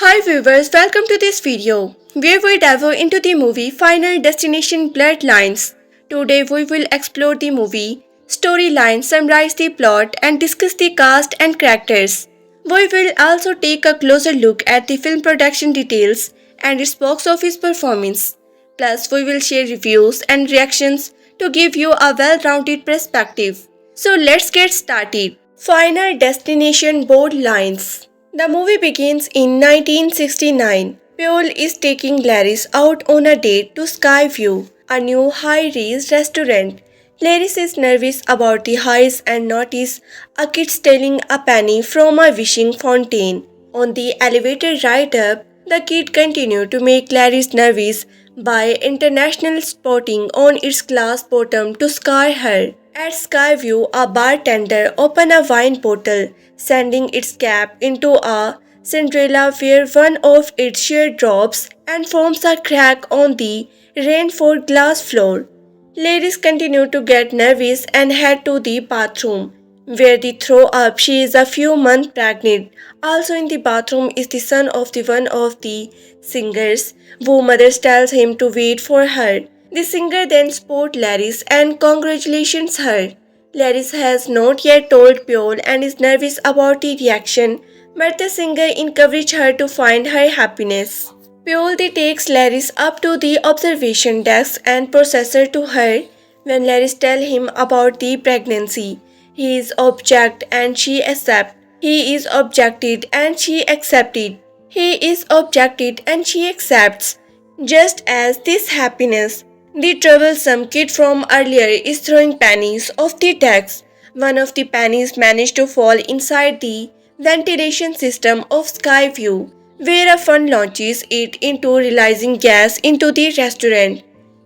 Hi viewers, welcome to this video where we dive into the movie Final Destination Bloodlines. Today we will explore the movie storyline, summarize the plot and discuss the cast and characters. We will also take a closer look at the film production details and its box office performance. Plus we will share reviews and reactions to give you a well-rounded perspective. So let's get started. Final Destination Bloodlines. The movie begins in 1969. Paul is taking Laris out on a date to Skyview, a new high-rise restaurant. Laris is nervous about the highs and notices a kid stealing a penny from a wishing fountain. On the elevator ride up, the kid continues to make Laris nervous by international spotting on its glass bottom to scare her. At Skyview, a bartender opens a wine bottle, sending its cap into a Cinderella where one of its sheer drops and forms a crack on the reinforced glass floor. Ladies continue to get nervous and head to the bathroom, where they throw up she is a few months pregnant. Also in the bathroom is the son of one of the singers, whose mother tells him to wait for her. The singer then spots Laris and congratulates her. Laris has not yet told Paul and is nervous about the reaction, but the singer encourages her to find her happiness. Paul takes Laris up to the observation desk and processes to her. When Laris tells him about the pregnancy, he is object and she accepts. He is objected and she accepted. He is objected and she accepts. Just as this happiness, the troublesome kid from earlier is throwing pennies off the desk. One of the pennies managed to fall inside the ventilation system of Skyview, where a fund launches it into releasing gas into the restaurant.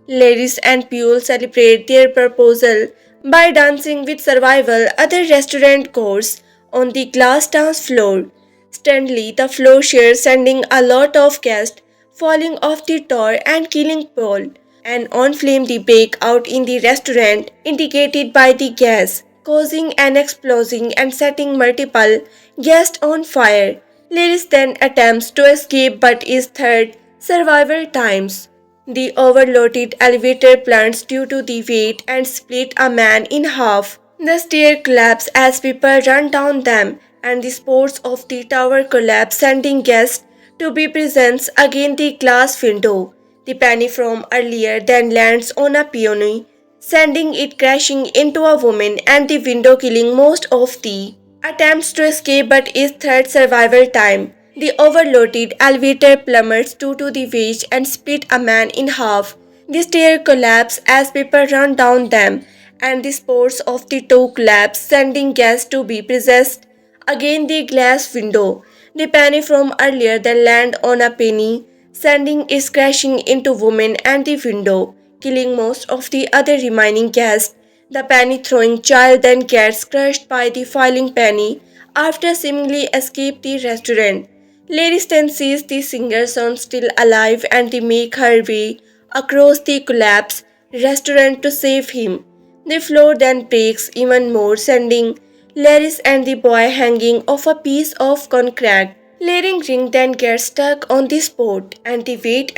Laris and Paul celebrate their proposal by dancing with several other restaurant goers on the glass dance floor. Suddenly, the floor shares, sending a lot of gas falling off the door and killing Paul. And on flame the break out in the restaurant indicated by the gas, causing an explosion and setting multiple guests on fire. Laris then attempts to escape but is third survival times. The overloaded elevator plunges due to the weight and split a man in half. The stair collapse as people run down them and the supports of the tower collapse, sending guests to be present against the glass window. The penny from earlier then lands on a peony, sending it crashing into a woman and the window, killing most of the attempts to escape but is third survival time. The overloaded elevator plummets due to the weight and split a man in half. The stair collapse as people run down them and the supports of the two collapse, sending guests to be possessed against the glass window. The penny from earlier then land on a penny, sending it crashing into women and the window, killing most of the other remaining guests. The penny throwing child then gets crushed by the falling penny after seemingly escape the restaurant. Laris then sees the singer's son still alive and they make her way across the collapsed restaurant to save him. The floor then breaks even more, sending Laris and the boy hanging off a piece of concrete. Layering ring then gets stuck on the spot and the weights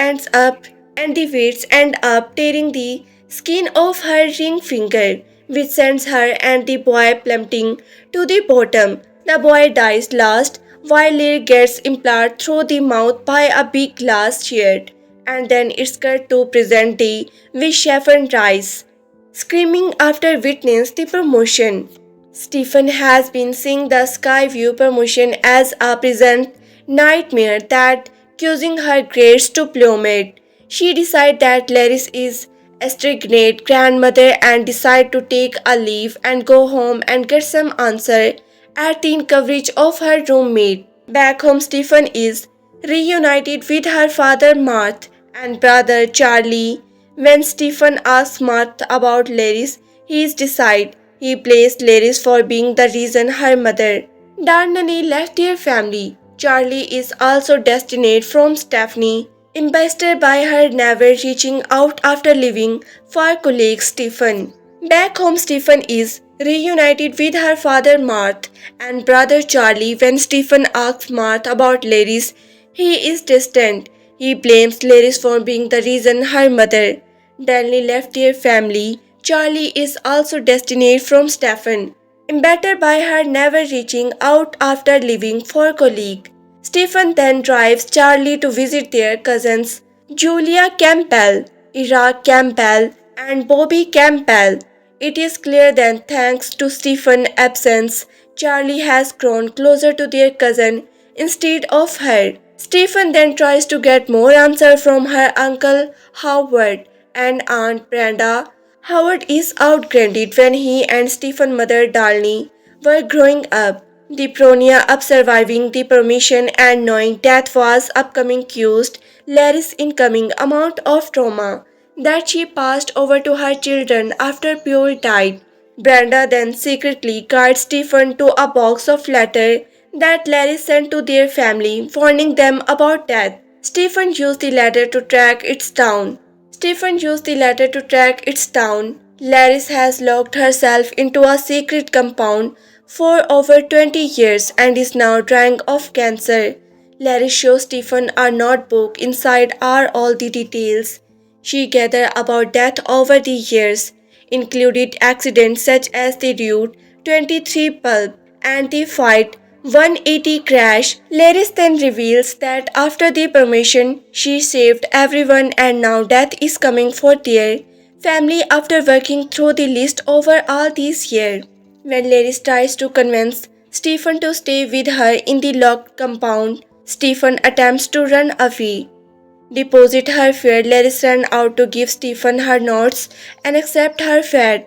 end up tearing the skin off her ring finger, which sends her and the boy plummeting to the bottom. The boy dies last while Lair gets impaled through the mouth by a big glass chair, and then it's cut to present day with Stefani Reyes screaming after witness the promotion. Stephen has been seeing the Skyview promotion as a present nightmare that causing her grades to plummet. She decides that Laris is a strict grandmother and decides to take a leave and go home and get some answer at the encourage of her roommate. Back home, Stephen is reunited with her father Marth and brother Charlie. When Stephen asks Marth about Laris, he is decided. He blames Laris for being the reason her mother, Darnley, left their family. Charlie is also destined from Stefani, invested by her never reaching out after leaving for colleague Stephen. Back home, Stephen is reunited with her father Marth and brother Charlie. When Stephen asks Marth about Laris, He is distant. He blames Laris for being the reason her mother, Danny, left their family. Charlie is also destined from Stefan, embittered by her never reaching out after leaving for colleague. Stephen then drives Charlie to visit their cousins, Julia Campbell, Ira Campbell, and Bobby Campbell. It is clear that thanks to Stephen's absence, Charlie has grown closer to their cousin instead of her. Stephen then tries to get more answers from her uncle Howard and Aunt Brenda. Howard is outgrounded when he and Stephen's mother Darlene were growing up. The pronia of surviving the permission and knowing death was upcoming caused Larry's incoming amount of trauma that she passed over to her children after Pure died. Brenda then secretly guides Stephen to a box of letters that Larry sent to their family, warning them about death. Stephen used the letter to track its down. Laris has locked herself into a secret compound for over 20 years and is now dying of cancer. Laris shows Stephen a notebook. Inside are all the details she gathered about death over the years, included accidents such as the Route 23 pulp and the Fight 180 crash. Laris then reveals that after the permission, she saved everyone and now death is coming for their family after working through the list over all these years. When Laris tries to convince Stephen to stay with her in the locked compound, Stephen attempts to run away. Deposit her fear, Laris ran out to give Stephen her notes and accept her fate.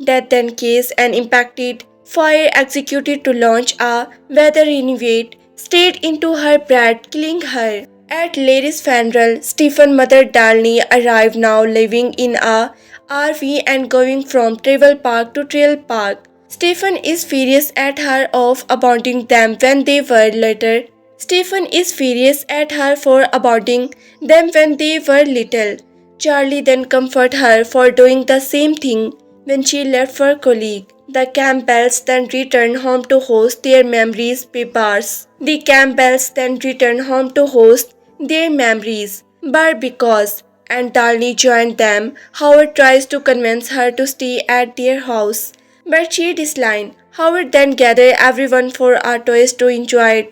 Death then case and impacted fire executed to launch a weather renewed straight into her bed, killing her. At Laris' funeral, Stephen's mother Darlene arrived, now living in a RV and going from travel park to trail park. Stephen is furious at her of abandoning them when they were little. Charlie then comforts her for doing the same thing when she left for colleague. The Campbells then return home to host their memories. Barbecues and Darlene joined them. Howard tries to convince her to stay at their house, but she declines. Howard then gathers everyone for a twist to enjoy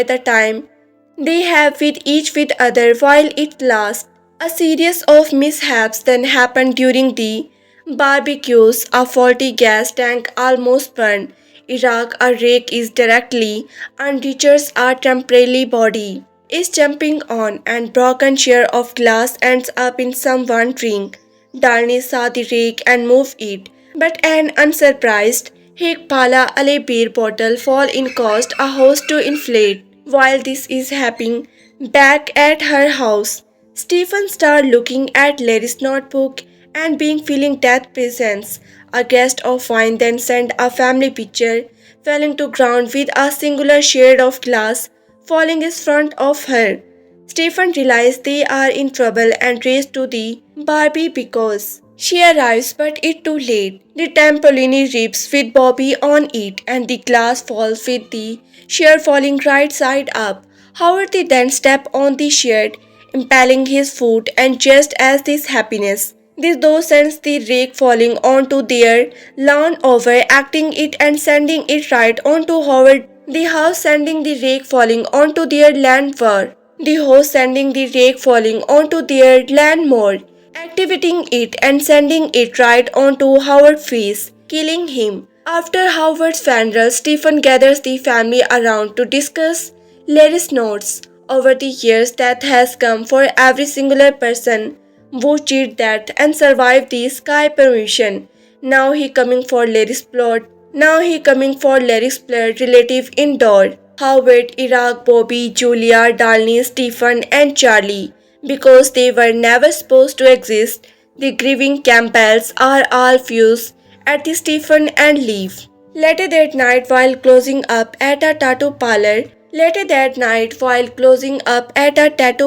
the time they have with each with other while it lasts. A series of mishaps then happen during the barbecues. A faulty gas tank almost burned. Iraq, a rake is directly and Richard's a temporary body is jumping on and broken share of glass ends up in someone's drink. Darlene saw the rake and moved it, but an unsurprised Hig Pala Ale beer bottle fall in caused a hose to inflate. While this is happening back at her house, Stephen started looking at Larry's notebook and being feeling death presence. A guest of wine then sent a family picture falling to ground with a singular shade of glass falling in front of her. Stephen realizes they are in trouble and races to the Barbie because she arrives, but it's too late. The trampoline rips with Bobby on it and the glass falls with the chair falling right side up. Howard then steps on the chair, impaling his foot, and just as this happiness, this though sends the rake falling onto their lawn, overacting it and sending it right onto Howard. The house sending the rake falling onto their landward. The host sending the rake falling onto their landmore, activating it and sending it right onto Howard's face, killing him. After Howard's funeral, Stephen gathers the family around to discuss Larry's notes. Over the years, death has come for every singular person who cheated death and survived the sky permission. Now he coming for Larry's blood relative indoor. Howard, Iraq, Bobby, Julia, Darlene, Stephen, and Charlie. Because they were never supposed to exist, the grieving Campbells are all fused at the Stephen and leave. Later that night, while closing up at a tattoo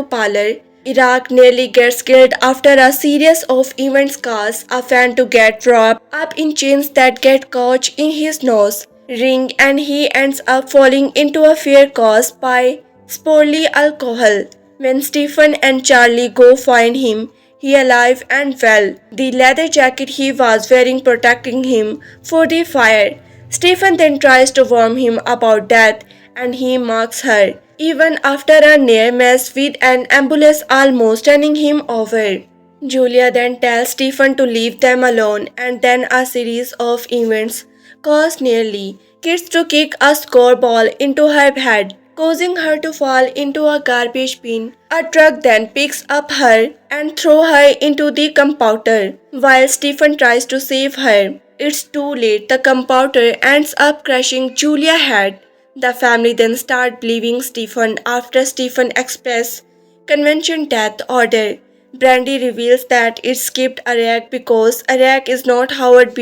parlor, Iraq nearly gets killed after a series of events cause a fan to get wrapped up in chains that get caught in his nose. ring and he ends up falling into a fear caused by sporly alcohol. When Stephen and Charlie go find him, he alive and well, the leather jacket he was wearing protecting him for the fire. Stephen then tries to warn him about death and he mocks her, even after a near miss with an ambulance almost running him over. Julia then tells Stephen to leave them alone and then a series of events cause nearly kids to kick a scoreball into her head, causing her to fall into a garbage bin. A truck then picks up her and throws her into the compounder while Stephen tries to save her. It's too late. The compounder ends up crushing Julia's head. The family then start believing Stephen after Stephen expresses convention death order. Brandy reveals that it skipped Iraq because Iraq is not Howard's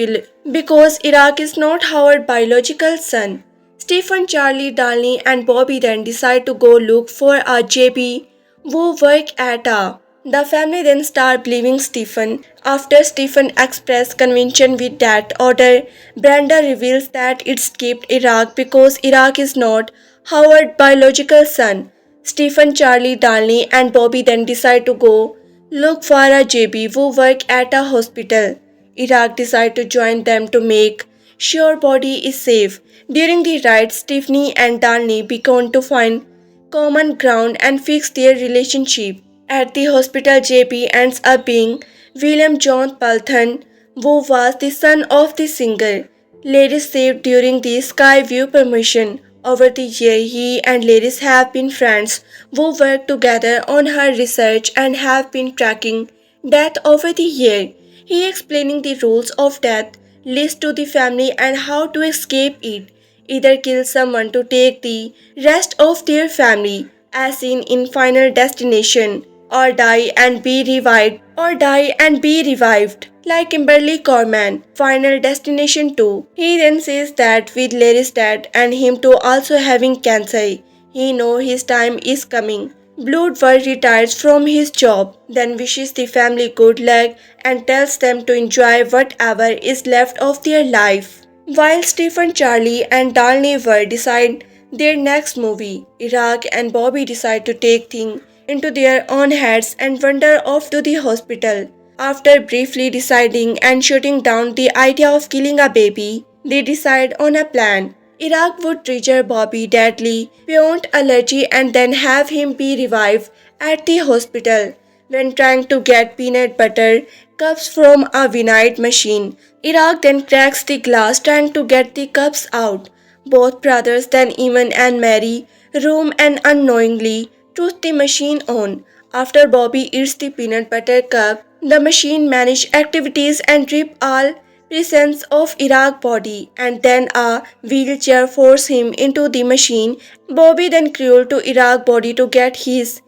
biological son. Stephen, Charlie, Darlene, and Bobby then decide to go look for a JB who work at a. The family then start believing Stephen. After Stephen expressed convention with that order, Brenda reveals that it skipped Iraq because Iraq is not Howard's biological son. Stephen, Charlie, Darlene, and Bobby then decide to go look for a JB who work at a hospital. Iraq decide to join them to make sure Body is safe. During the ride, Stephanie and Darlene began to find common ground and fix their relationship. At the hospital, JP ends up being William John Palthon, who was the son of the singer Laris saved during the Skyview promotion. Over the year, he and Laris have been friends who work together on her research and have been tracking death over the year. He explaining the rules of death, list to the family and how to escape it. Either kill someone to take the rest of their family, as seen in Final Destination, or die and be revived, like Kimberly Corman, Final Destination 2. He then says that with Larry's dead and him too also having cancer, he knows his time is coming. Bloodworth retires from his job, then wishes the family good luck and tells them to enjoy whatever is left of their life. While Stephen, Charlie, and Darlene were decide their next movie, Iraq and Bobby decide to take things into their own heads and wander off to the hospital. After briefly deciding and shutting down the idea of killing a baby, they decide on a plan. Iraq would trigger Bobby deadly beyond allergy and then have him be revived at the hospital when trying to get peanut butter cups from a vinite machine. Iraq then cracks the glass trying to get the cups out. Both brothers then even and Mary room and unknowingly twist the machine on. After Bobby eats the peanut butter cup, the machine manage activities and rip all presence of Iraq's body and then a wheelchair force him into the machine. Bobby then cruel to Iraq's body to get his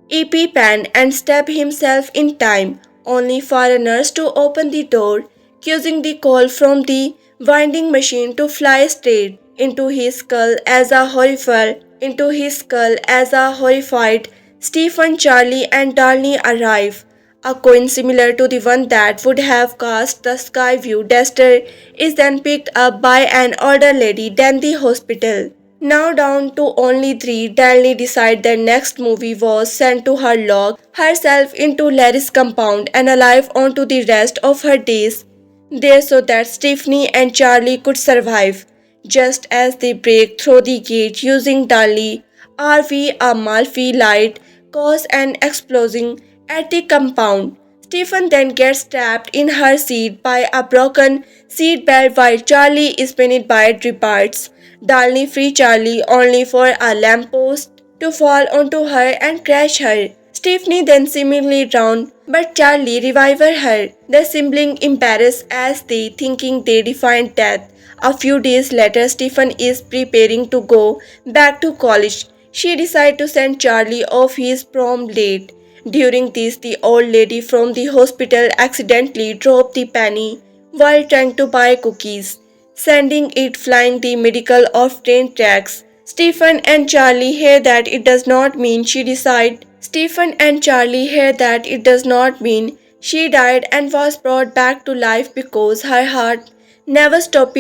EpiPen and stab himself in time, only for a nurse to open the door, causing the coal from the winding machine to fly straight into his skull as a horrified Stephen, Charlie, and Darlene arrive. A coin similar to the one that would have cast the Skyview duster is then picked up by an older lady than the hospital. Now down to only 3, Darlene decided their next movie was sent to her lock herself into Larry's compound and alive onto the rest of her days there so that Stephanie and Charlie could survive. Just as they break through the gate using Darlene RV, a Malfi light cause an explosion at the compound. Stephen then gets trapped in her seat by a broken seat belt while Charlie is pinned by rebards. Darlene frees Charlie only for a lamppost to fall onto her and crash her. Stephanie then seemingly drowned, but Charlie revives her. The sibling embarrassed as they thinking they defied death. A few days later, Stephen is preparing to go back to college. She decides to send Charlie off his prom late. During this, the old lady from the hospital accidentally dropped the penny while trying to buy cookies, sending it flying the medical of train tracks. Stephen and Charlie hear that it does not mean she died and was brought back to life because her heart never stopped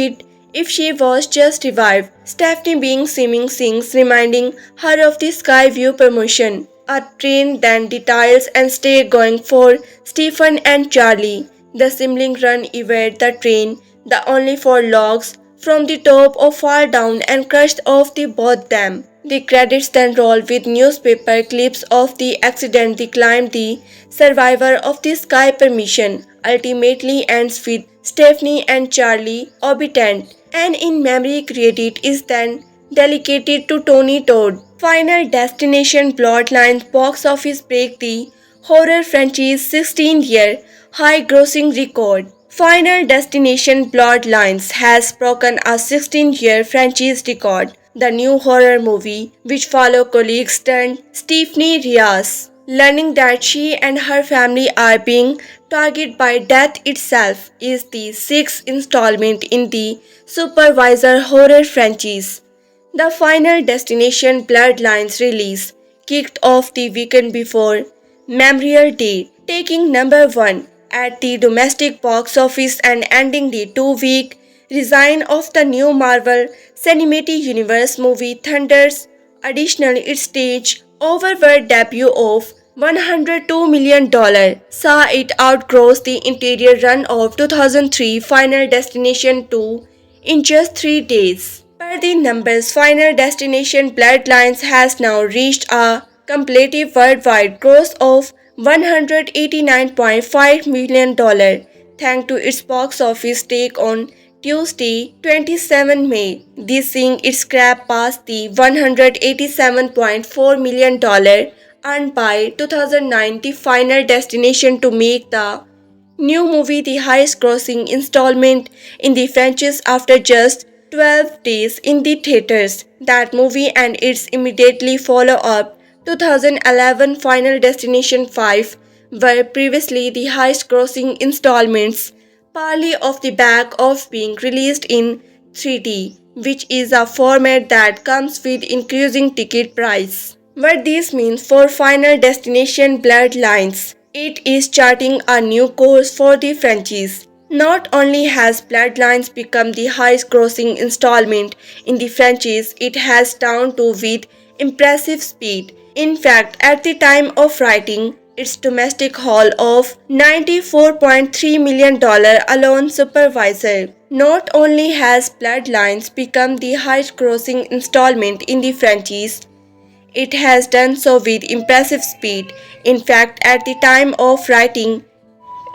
if she was just revived. Stephanie being seeming sings, reminding her of the Skyview promotion. A train then details and stay going for Stephen and Charlie. The sibling run evade the train, the only for logs from the top or fall down and crushed off the both them. The credits then roll with newspaper clips of the accident. The climb, the survivor of the sky permission, ultimately ends with Stephanie and Charlie obedient, and in memory credit is then dedicated to Tony Todd. Final Destination Bloodlines box office break the horror franchise 16-year high-grossing record. Final Destination Bloodlines has broken a 16-year franchise record. The new horror movie, which follow colleagues turned Stefani Reyes, learning that she and her family are being targeted by death itself, is the sixth installment in the Supervisor horror franchise. The Final Destination Bloodlines release kicked off the weekend before Memorial Day, taking number 1 at the domestic box office and ending the 2-week reign of the new Marvel Cinematic Universe movie Thunders. Additionally, its stage overworld debut of $102 million saw it outgross the interior run of 2003 Final Destination 2 in just 3 days. Per the numbers, Final Destination Bloodlines has now reached a cumulative worldwide gross of $189.5 million thanks to its box office take on Tuesday, 27 May. This seeing it scrap past the $187.4 million earned by 2009 The Final Destination to make the new movie the highest grossing installment in the franchise after just 12 days in the theaters. That movie and its immediately follow-up 2011 Final Destination 5 were previously the highest grossing installments, partly off the back of being released in 3D, which is a format that comes with increasing ticket price. What this means for Final Destination Bloodlines, it is charting a new course for the franchise. Not only has Bloodlines become the highest grossing installment in the franchise, it has down to with impressive speed. In fact, at the time of writing, its domestic haul of $94.3 million alone Supervisor. Not only has Bloodlines become the highest grossing installment in the franchise, it has done so with impressive speed. In fact, at the time of writing,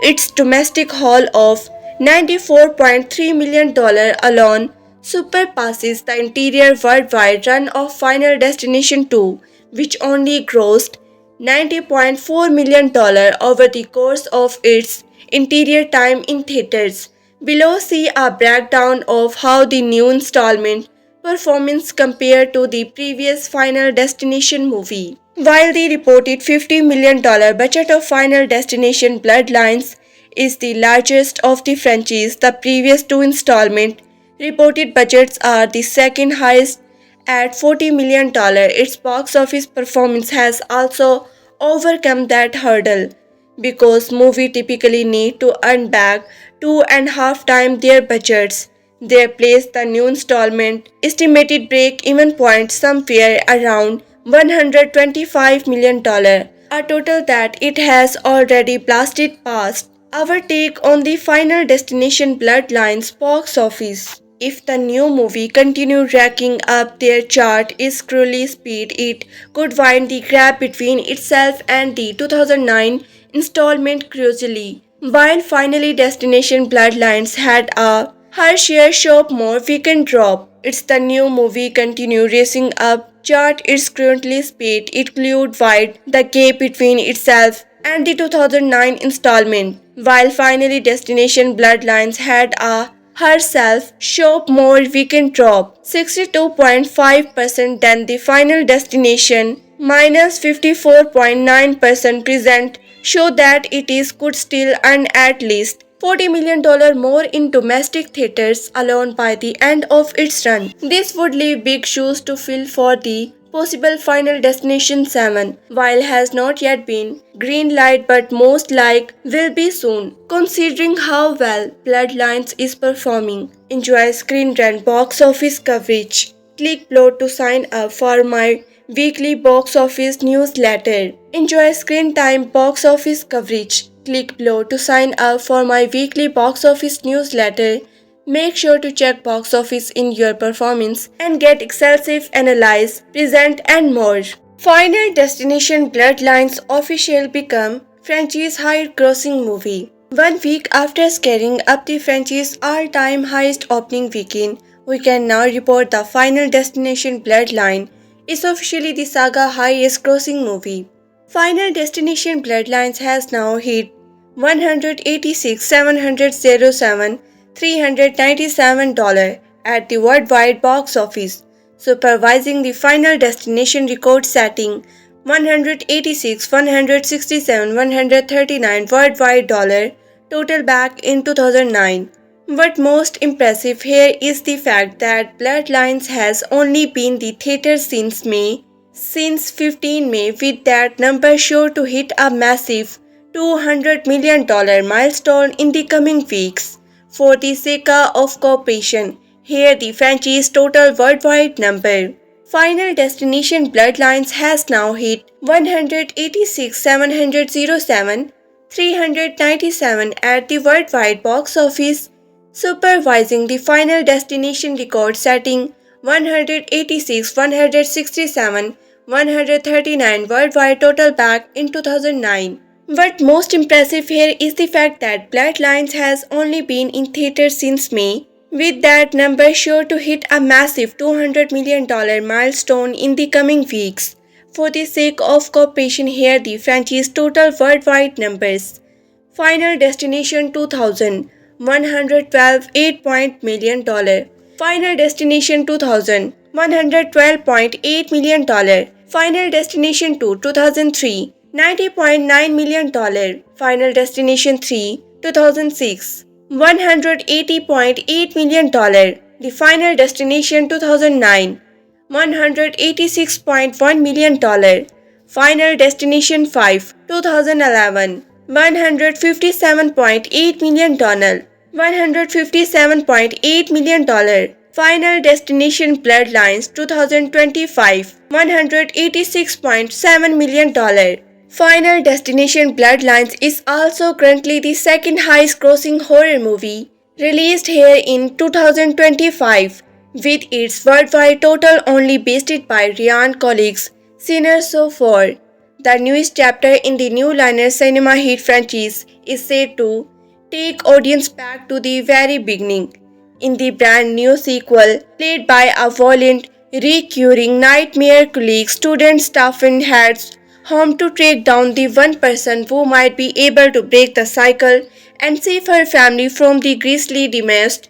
its domestic haul of $94.3 million alone surpasses the interior worldwide run of Final Destination 2, which only grossed $90.4 million over the course of its interior time in theaters. Below see a breakdown of how the new installment performance compared to the previous Final Destination movie. While the reported $50 million budget of Final Destination Bloodlines is the largest of the franchise, the previous two installment reported budgets are the second highest at $40 million. Its box office performance has also overcome that hurdle because movies typically need to earn back 2.5 times their budgets. They place the new installment estimated break-even point somewhere around $125 million, a total that it has already blasted past. Our take on the Final Destination Bloodlines box office. If the new movie continued racking up their chart is cruelly speed, it could wind the gap between itself and the 2009 installment crucially. While finally Destination Bloodlines had a her share shop more weekend drop, it's the new movie continue racing up chart its currently speed. It cleared wide the gap between itself and the 2009 installment, while finally Destination Bloodlines had a herself shop more weekend drop 62.5% than the Final Destination minus 54.9% present show that it is could still earn at least $40 million more in domestic theaters alone by the end of its run. This would leave big shoes to fill for the possible Final Destination 7, while has not yet been green light but most like will be soon. Considering how well Bloodlines is performing, enjoy screen run box office coverage. Click below to sign up for my weekly box office newsletter. Enjoy screen time box office coverage. Click below to sign up for my weekly box office newsletter. Make sure to check box office in your performance and get exclusive analysis, present and more. Final Destination Bloodlines official become franchise high grossing movie. 1 week after scaring up the franchise all-time highest opening weekend, we can now report the Final Destination Bloodline is officially the saga highest grossing movie. Final Destination Bloodlines has now hit 186,707 $397 at the worldwide box office, supervising the Final Destination record-setting 186, 167, 139 worldwide dollar total back in 2009. What most impressive here is the fact that Bloodlines has only been the theater since 15 May, with that number sure to hit a massive $200 million milestone in the coming weeks. For the sake of cooperation, here the franchise total worldwide number. Final Destination Bloodlines has now hit 186,707 $397 at the worldwide box office, supervising the Final Destination record-setting 186, 167, 139 worldwide total back in 2009. What most impressive here is the fact that Bloodlines has only been in theaters since May, with that number sure to hit a massive $200 million milestone in the coming weeks. For the sake of cooperation, here the franchise total worldwide numbers. Final Destination 2000, $112.8 million. Final Destination 2000, $112.8 million. Final Destination 2, 2003, $90.9 million. Final Destination 3, 2006, $180.8 million. The Final Destination 2009, $186.1 million. Final Destination 5, 2011, $157.8 million. $157.8 million. Final Destination Bloodlines 2025, $186.7 million. Final Destination Bloodlines is also currently the second highest grossing horror movie released here in 2025, with its worldwide total only boosted by Ryan colleagues Sinner So Far. The newest chapter in the new liner cinema hit franchise is said to take audience back to the very beginning. In the brand new sequel, played by a violent, recurring nightmare colleague, student Stefan heads home to track down the one person who might be able to break the cycle and save her family from the grisly demise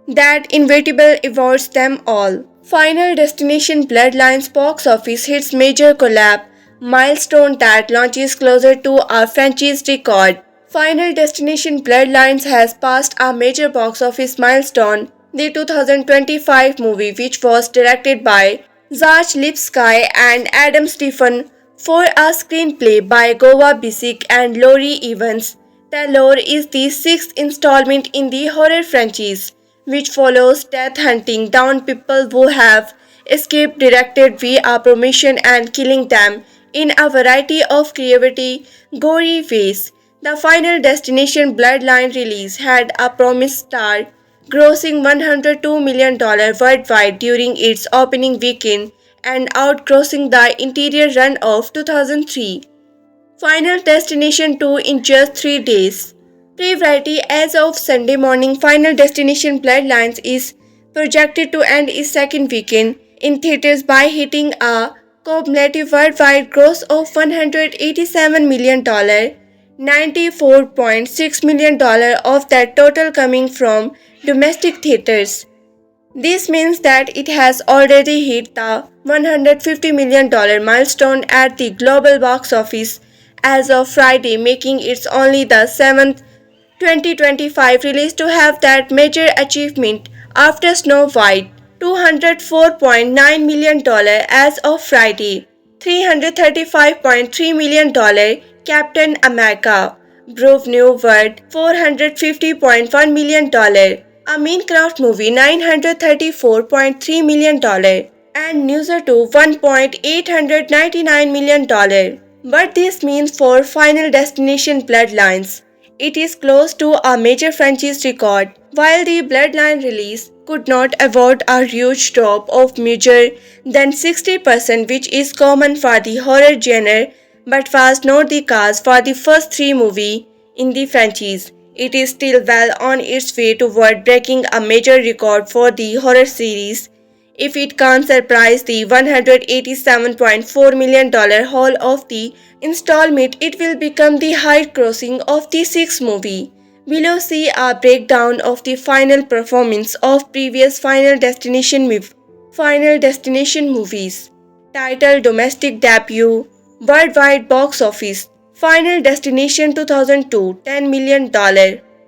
that inevitably awaits them all. Final Destination Bloodlines box office hits major collab milestone that launches closer to our franchise record. Final Destination Bloodlines has passed a major box office milestone, the 2025 movie, which was directed by Zach Lipovsky and Adam Stephen, for a screenplay by Goa Bassinger and Laurie Evans. Taylor is the sixth installment in the horror franchise, which follows death hunting down people who have escaped directed via promotion and killing them in a variety of creatively gory ways. The Final Destination Bloodline release had a promised start, grossing $102 million worldwide during its opening weekend and outgrossing the interior run of 2003. Final Destination 2 in just 3 days. Pre-variety as of Sunday morning, Final Destination Bloodlines is projected to end its second weekend in theaters by hitting a cumulative worldwide gross of $187 million. $94.6 million of that total coming from domestic theaters. This means that it has already hit the $150 million milestone at the global box office as of Friday, making it only the 7th 2025 release to have that major achievement after Snow White. $204.9 million as of Friday. $335.3 million Captain America. Brave New World $450.1 million. A Minecraft movie $934.3 million. And News 2 $1.899 million. What this means for Final Destination Bloodlines. It is close to a major franchise record. While the Bloodline release could not avoid a huge drop of measure than 60%, which is common for the horror genre, but was not the case for the first three movies in the franchise. It is still well on its way toward breaking a major record for the horror series. If it can't surprise the $187.4 million haul of the installment, it will become the highest grossing of the sixth movie. Below see a breakdown of the final performance of previous Final Destination movies. Title Domestic Debut. Worldwide Box Office. Final Destination 2002 $10 million.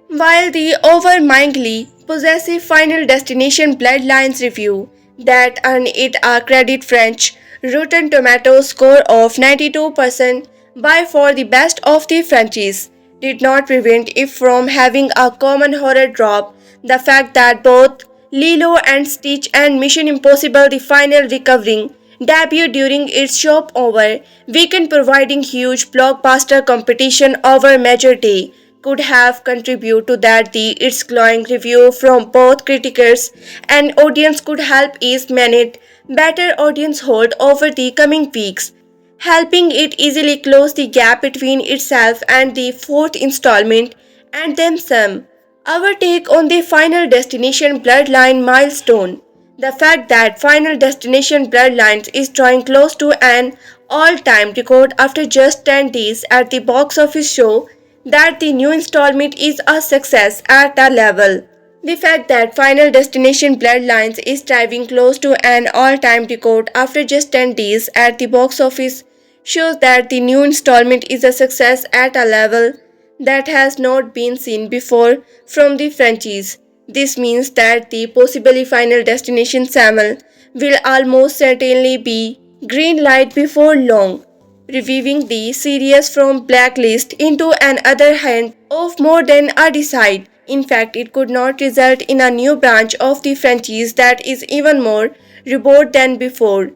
While the overwhelmingly possessive Final Destination Bloodlines review that earned it a credit French Rotten Tomatoes score of 92% by far the best of the franchise, did not prevent it from having a common horror drop. The fact that both Lilo and Stitch and Mission Impossible The Final Recovering debuted during its shop-over weekend, providing huge blockbuster competition over major day, could have contributed to that. Its glowing review from both critics and audience could help ease manage better audience hold over the coming weeks, helping it easily close the gap between itself and the fourth installment and then some. Our take on the Final Destination Bloodline milestone. The fact that Final Destination Bloodlines is drawing close to an all-time record after just 10 days at the box office show that the new installment is a success at a level. The fact that Final Destination Bloodlines is driving close to an all-time record after just 10 days at the box office shows that the new installment is a success at a level that has not been seen before from the franchise. This means that the possibly Final Destination 7 will almost certainly be green light before long, reviewing the series from blacklist into another hand of more than a decade. In fact, it could not result in a new branch of the franchise that is even more reboot than before.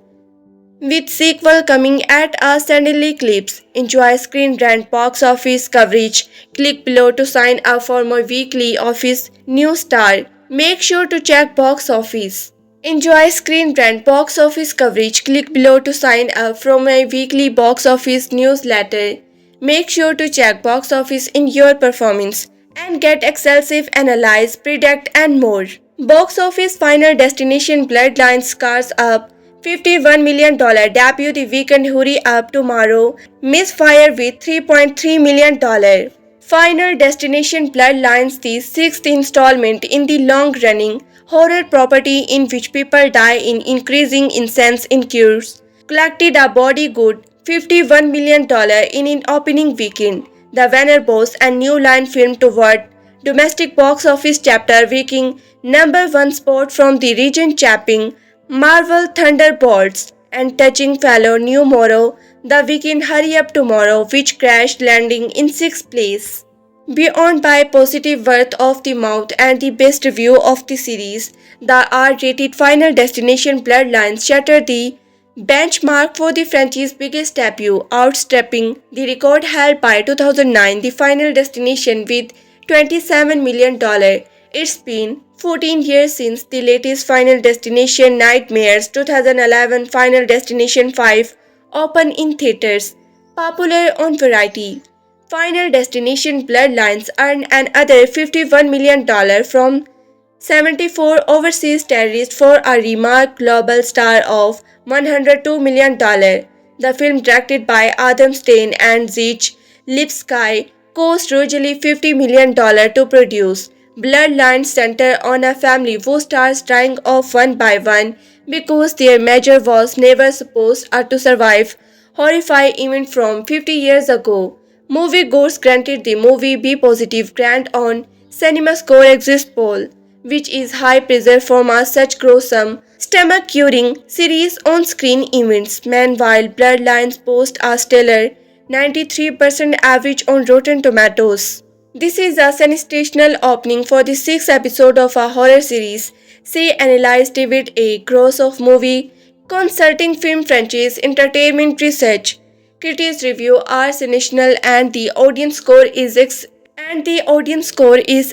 With sequel coming at a suddenly clips. Enjoy Screen Rant box office coverage. Click below to sign up for my weekly office news star. Make sure to check box office. Enjoy Screen Rant box office coverage. Click below to sign up for my weekly box office newsletter. Make sure to check box office in your performance and get exclusive analyze, predict and more. Box office Final Destination Bloodlines scars up $51 million debut the weekend. Hurry up tomorrow. Misfire with $3.3 million. Final Destination Bloodlines, the sixth installment in the long-running horror property in which people die in increasing incense incurs, collected a body good $51 million in an opening weekend. The Warner Bros. And New Line film toward domestic box office chapter making number one spot from the region, chapping Marvel Thunderbolts and touching fellow New Morrow the weekend Hurry Up Tomorrow, which crashed landing in sixth place. Beyond by positive word of the mouth and the best review of the series, the R-rated Final Destination Bloodlines shattered the benchmark for the franchise's biggest debut, outstepping the record held by 2009 The Final Destination with $27 million. It's been 14 years since the latest Final Destination Nightmares 2011 Final Destination 5 opened in theaters. Popular on Variety. Final Destination Bloodlines earned another $51 million from 74 overseas terrorists for a remarked global star of $102 million. The film, directed by Adam Stein and Zeke Lipovsky, cost roughly $50 million to produce. Bloodlines center on a family who starts dying off one by one because their major was never supposed to survive. Horrifying event from 50 years ago. Moviegoers granted the movie B positive grant on CinemaScore exit poll. which is high pressure from a such gruesome, stomach-curing series on-screen events. Meanwhile, Bloodlines boast a stellar 93% average on Rotten Tomatoes. This is a sensational opening for the sixth episode of a horror series, say analyzed David A. Gross of movie consulting film franchise entertainment research. Critics review are sensational and the audience score is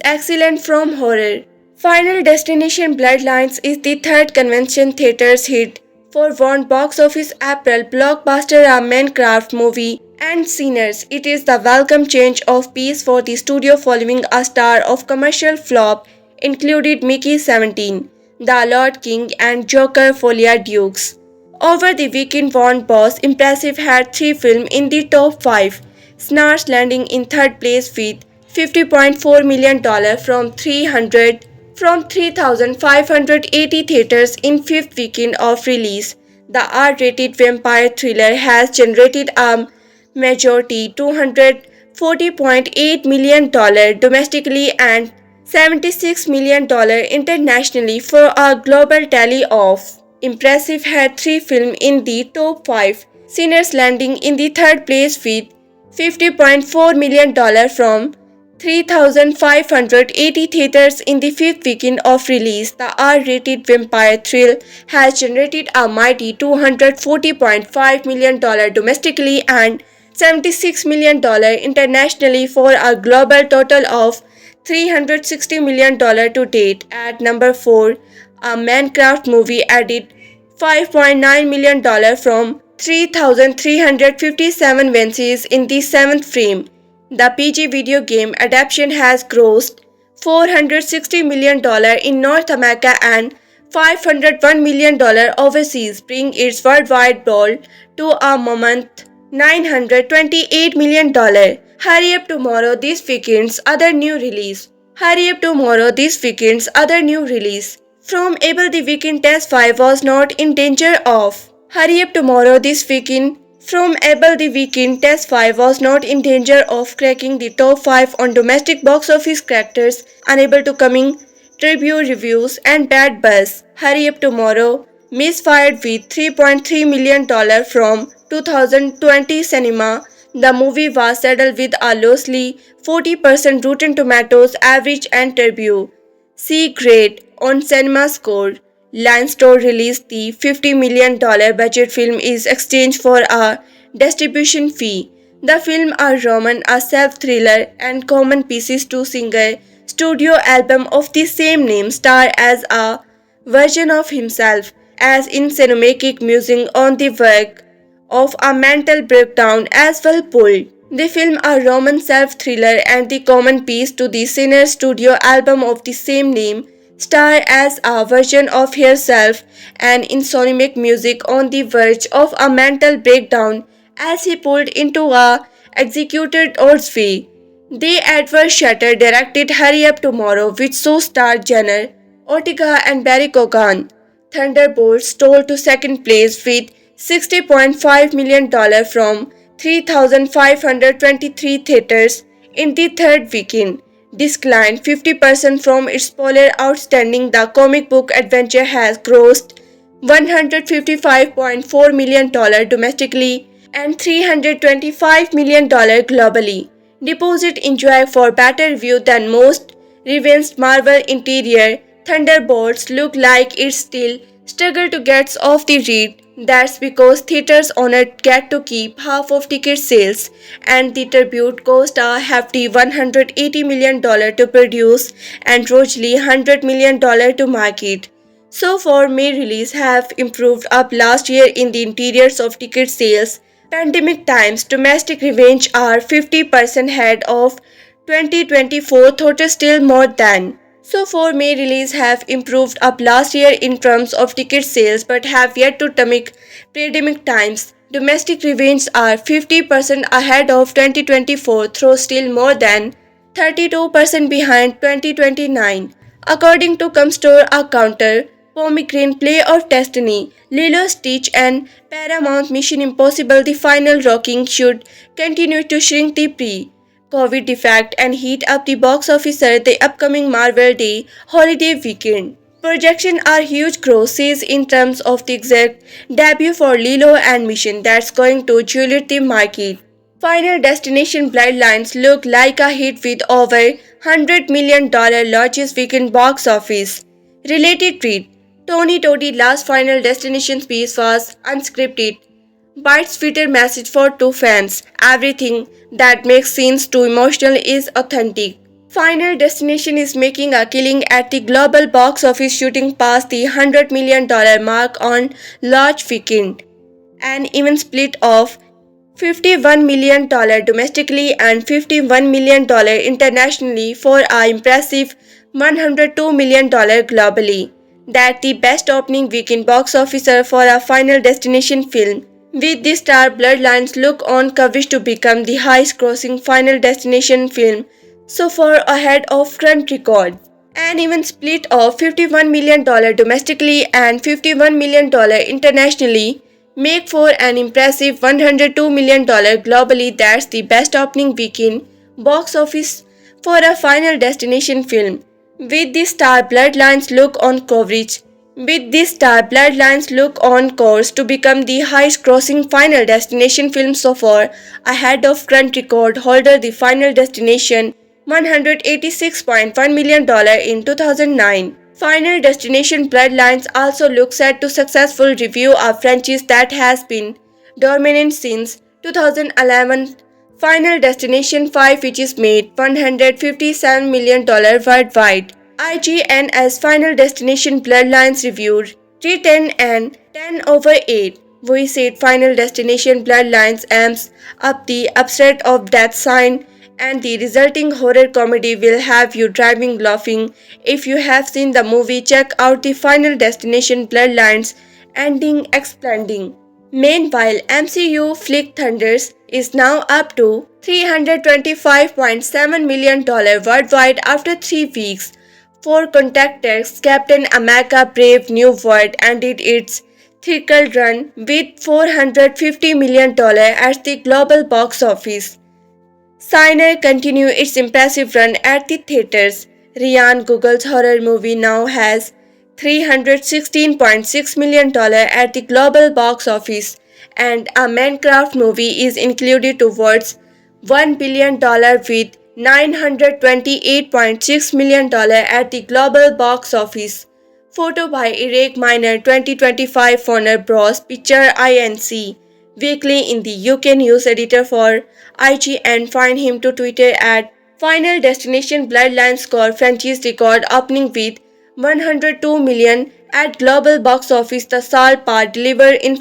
excellent from horror. Final Destination Bloodlines is the third convention theaters hit for one box office April blockbuster a Minecraft movie and Sinners. It is the welcome change of pace for the studio following a star of commercial flop included Mickey 17, The Lord King and Joker Folia Dukes. Over the weekend, Warner Bros. Impressive had three films in the top 5, Snars landing in third place with $50.4 million from 3,580 theaters in fifth weekend of release. The R-rated vampire thriller has generated a majority $240.8 million domestically and $76 million internationally for a global tally of impressive had three films in the top 5, Sinners landing in the third place with $50.4 million from 3,580 theaters in the fifth weekend of release. The R-rated vampire thrill has generated a mighty $240.5 million domestically and $76 million internationally for a global total of $360 million to date. At number 4, a Minecraft movie added $5.9 million from 3,357 views in the seventh frame. The PG video game adaptation has grossed $460 million in North America and $501 million overseas, bringing its worldwide toll to a mammoth $928 million. Hurry up tomorrow this weekend's other new release. From Able the Weekend Test 5 was not in danger of. From Able the Weekend Test 5 was not in danger of cracking the top 5 on domestic box office characters, unable to coming tribute reviews and bad buzz. Hurry Up Tomorrow misfired with $3.3 million from 2020 cinema. The movie was saddled with a loosely 40% Rotten Tomatoes average and tribute C grade on Cinema Score. Lion Store released the $50 million budget film is exchanged for a distribution fee. The film a Roman, a self-thriller and common pieces to singer studio album of the same name star as a version of himself as in cinematic musing on the work of a mental breakdown as well pulled. The film a Roman self-thriller and the common piece to the singer studio album of the same name star as a version of herself and insomniac music on the verge of a mental breakdown as he pulled into a executed odds way. The Edward Shutter directed Hurry Up Tomorrow, which so-starred Jenner Ortega and Barry Cogan. Thunderbolts stole to second place with $60.5 million from 3,523 theaters in the third weekend, declined 50% from its polar outstanding. The comic book adventure has grossed $155.4 million domestically and $325 million globally. Deposit enjoy for better review than most revenues. Marvel interior Thunderbolts look like it still struggle to get off the read. That's because theaters owners get to keep half of ticket sales and the tribute cost a hefty $180 million to produce and roughly $100 million to market. So far, May release have improved up last year in the interiors of ticket sales. Pandemic times domestic revenge are 50% ahead of 2024 total still more than. So far, May release have improved up last year in terms of ticket sales but have yet to mimic pandemic times. Domestic revenues are 50% ahead of 2024 though still more than 32% behind 2029. According to Comscore, a counter Pomegranate Play of Destiny, Lilo Stitch and Paramount Mission Impossible The Final Rocking should continue to shrink the COVID effect and heat up the box office at the upcoming Marvel Day holiday weekend. Projections are huge grosses in terms of the exact debut for Lilo and Mission that's going to juliet the market. Final Destination Bloodlines look like a hit with over $100 million launches weekend box office. Related tweet: Tony Todd's last Final Destination piece was unscripted. Byte's Twitter message for two fans: everything that makes scenes too emotional is authentic. Final Destination is making a killing at the global box office, shooting past the $100 million mark on launch weekend, an even split of $51 million domestically and $51 million internationally for an impressive $102 million globally. That's the best opening weekend box office for a Final Destination film, with the star Bloodlines look on coverage to become the highest grossing Final Destination film so far, ahead of current record. An even split of $51 million domestically and $51 million internationally make for an impressive $102 million globally. That's the best opening weekend box office for a Final Destination film, with the star Bloodlines look on coverage. With this star Bloodlines look on course to become the highest grossing Final Destination film so far, ahead of current record holder the Final Destination $186.1 million in 2009. Final Destination Bloodlines also looks set to successful review a franchise that has been dominant since 2011. Final Destination 5, which is made $157 million worldwide. IGN's Final Destination Bloodlines reviewed 310 and 10 over 8. We said Final Destination Bloodlines amps up the upset of Death Sign, and the resulting horror comedy will have you driving laughing. If you have seen the movie, check out the Final Destination Bloodlines ending expanding. Meanwhile, MCU flick Thunders is now up to $325.7 million worldwide after 3 weeks. For context, Captain America Brave New World ended its theatrical run with $450 million at the global box office. Stein continued its impressive run at the theaters. Ryan Google's horror movie now has $316.6 million at the global box office, and a Minecraft movie is included towards $1 billion with $928.6 million at the global box office. Photo by Eric Miner 2025 Warner Bros. Picture Inc. Weekly in the UK news editor for IGN. Find him to Twitter at Final Destination Bloodlines score franchise record opening with $102 million at global box office. The Sal part delivered in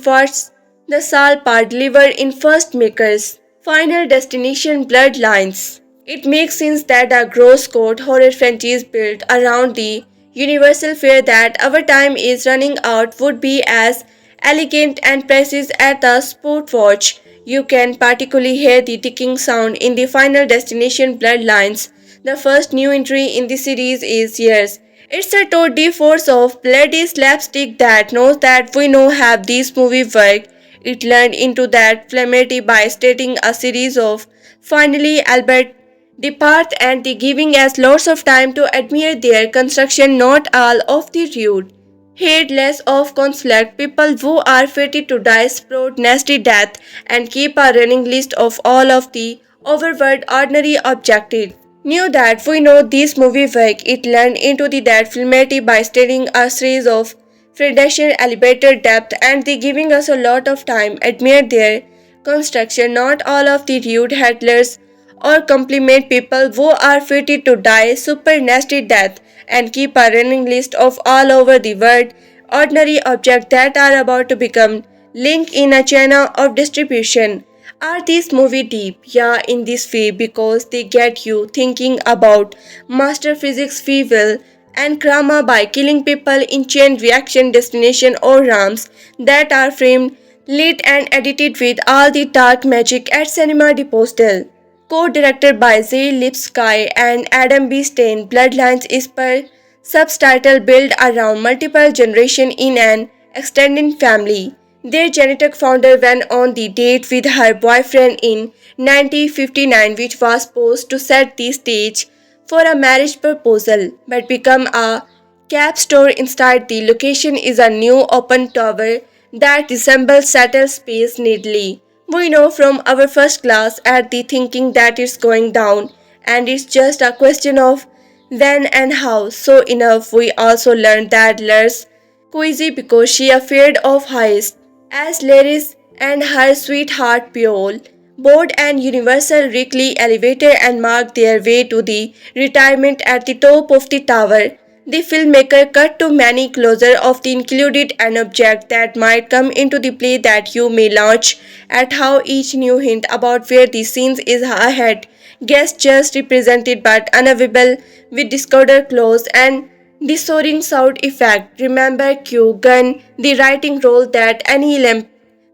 first makers. Final Destination Bloodlines. It makes sense that a gross code horror franchise built around the universal fear that our time is running out would be as elegant and precise as a stopwatch. You can particularly hear the ticking sound in the Final Destination Bloodlines. The first new entry in the series is Years. It's a tour de force of bloody slapstick that knows that we know how these movies work. It learned into that flammity by stating a series of finally Albert depart and the giving us lots of time to admire their construction. Not all of the rude, heedless of conflict people who are fated to die sprout nasty death and keep a running list of all of the overworld ordinary objectives. Knew that we know these movie work. It learned into the that filmity by stating a series of Federation elevated depth and the giving us a lot of time admire their construction. Not all of the rude handlers or compliment people who are fated to die super nasty death and keep a running list of all over the world ordinary objects that are about to become linked in a chain of distribution. Are these movie deep? Yeah, in this way, because they get you thinking about master physics feeble and karma by killing people in chain reaction destination or rams that are framed, lit and edited with all the dark magic at Cinema de Postal. Co-directed by Zay Lipovsky and Adam B. Stein, Bloodlines is per subtitle built around multiple generations in an extended family. Their genetic founder went on the date with her boyfriend in 1959, which was supposed to set the stage for a marriage proposal, but become a cap store. Inside the location is a new open tower that resembles settled space neatly. We know from our first class at the thinking that it's going down, and it's just a question of when and how. So enough, we also learned that Lars queasy because she afraid of heights, as Laris and her sweetheart Piol board an universal Wrigley elevator and marked their way to the retirement at the top of the tower. The filmmaker cut to many closer of the included an object that might come into the play that you may launch at how each new hint about where the scenes is ahead. Guest just represented but unavailable with discovered clothes and the soaring sound effect. Remember Q Gun, the writing role that any lamp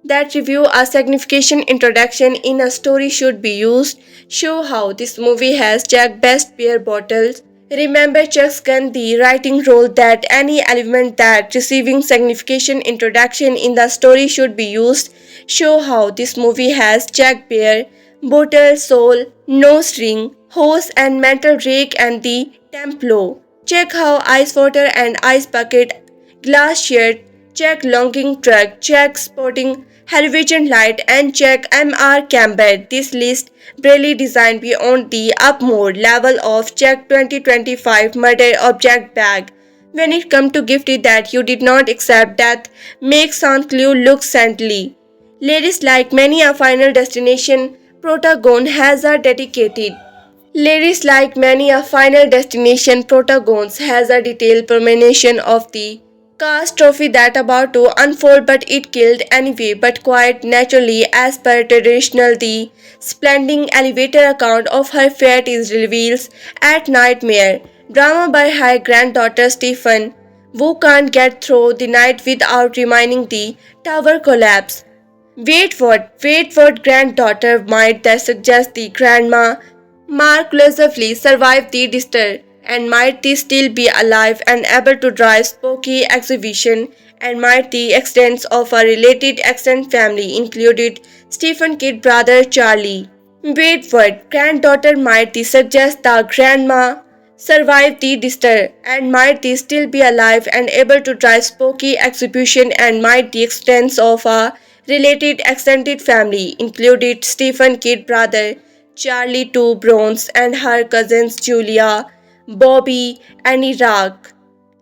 that review a significant introduction in a story should be used. Show how this movie has Jack best beer bottles. Remember Chuck's gun, the writing role that any element that receiving significant introduction in the story should be used. Show how this movie has Jack beer, bottle, soul, no string, hose and metal rake and the templo. Check how ice water and ice bucket, glass shirt, check longing truck, check sporting halogen light and check MR camber. This list really designed beyond the upmode level of check 2025 murder object bag. When it come to gifted that you did not accept, that makes Aunt Clue look saintly. Ladies, like many a Final Destination protagon has a dedicated Ladies, like many a Final Destination protagons, has a detailed premonition of the cast trophy that about to unfold, but it killed anyway, but quite naturally. As per traditional, the splendid elevator account of her fate is reveals at nightmare drama by her granddaughter Stephen, who can't get through the night without reminding the tower collapse. Wait what granddaughter might that suggest the grandma miraculously survived the disaster, and might they still be alive and able to drive spooky exhibition, and might the extents of a related extended family included Stephen Kid brother Charlie. Wait what granddaughter might they suggest the grandma survived the disaster, and might they still be alive and able to drive spooky exhibition, and might the extents of a related extended family included Stephen Kid brother Charlie, two Browns, and her cousins Julia, Bobby, and Iraq,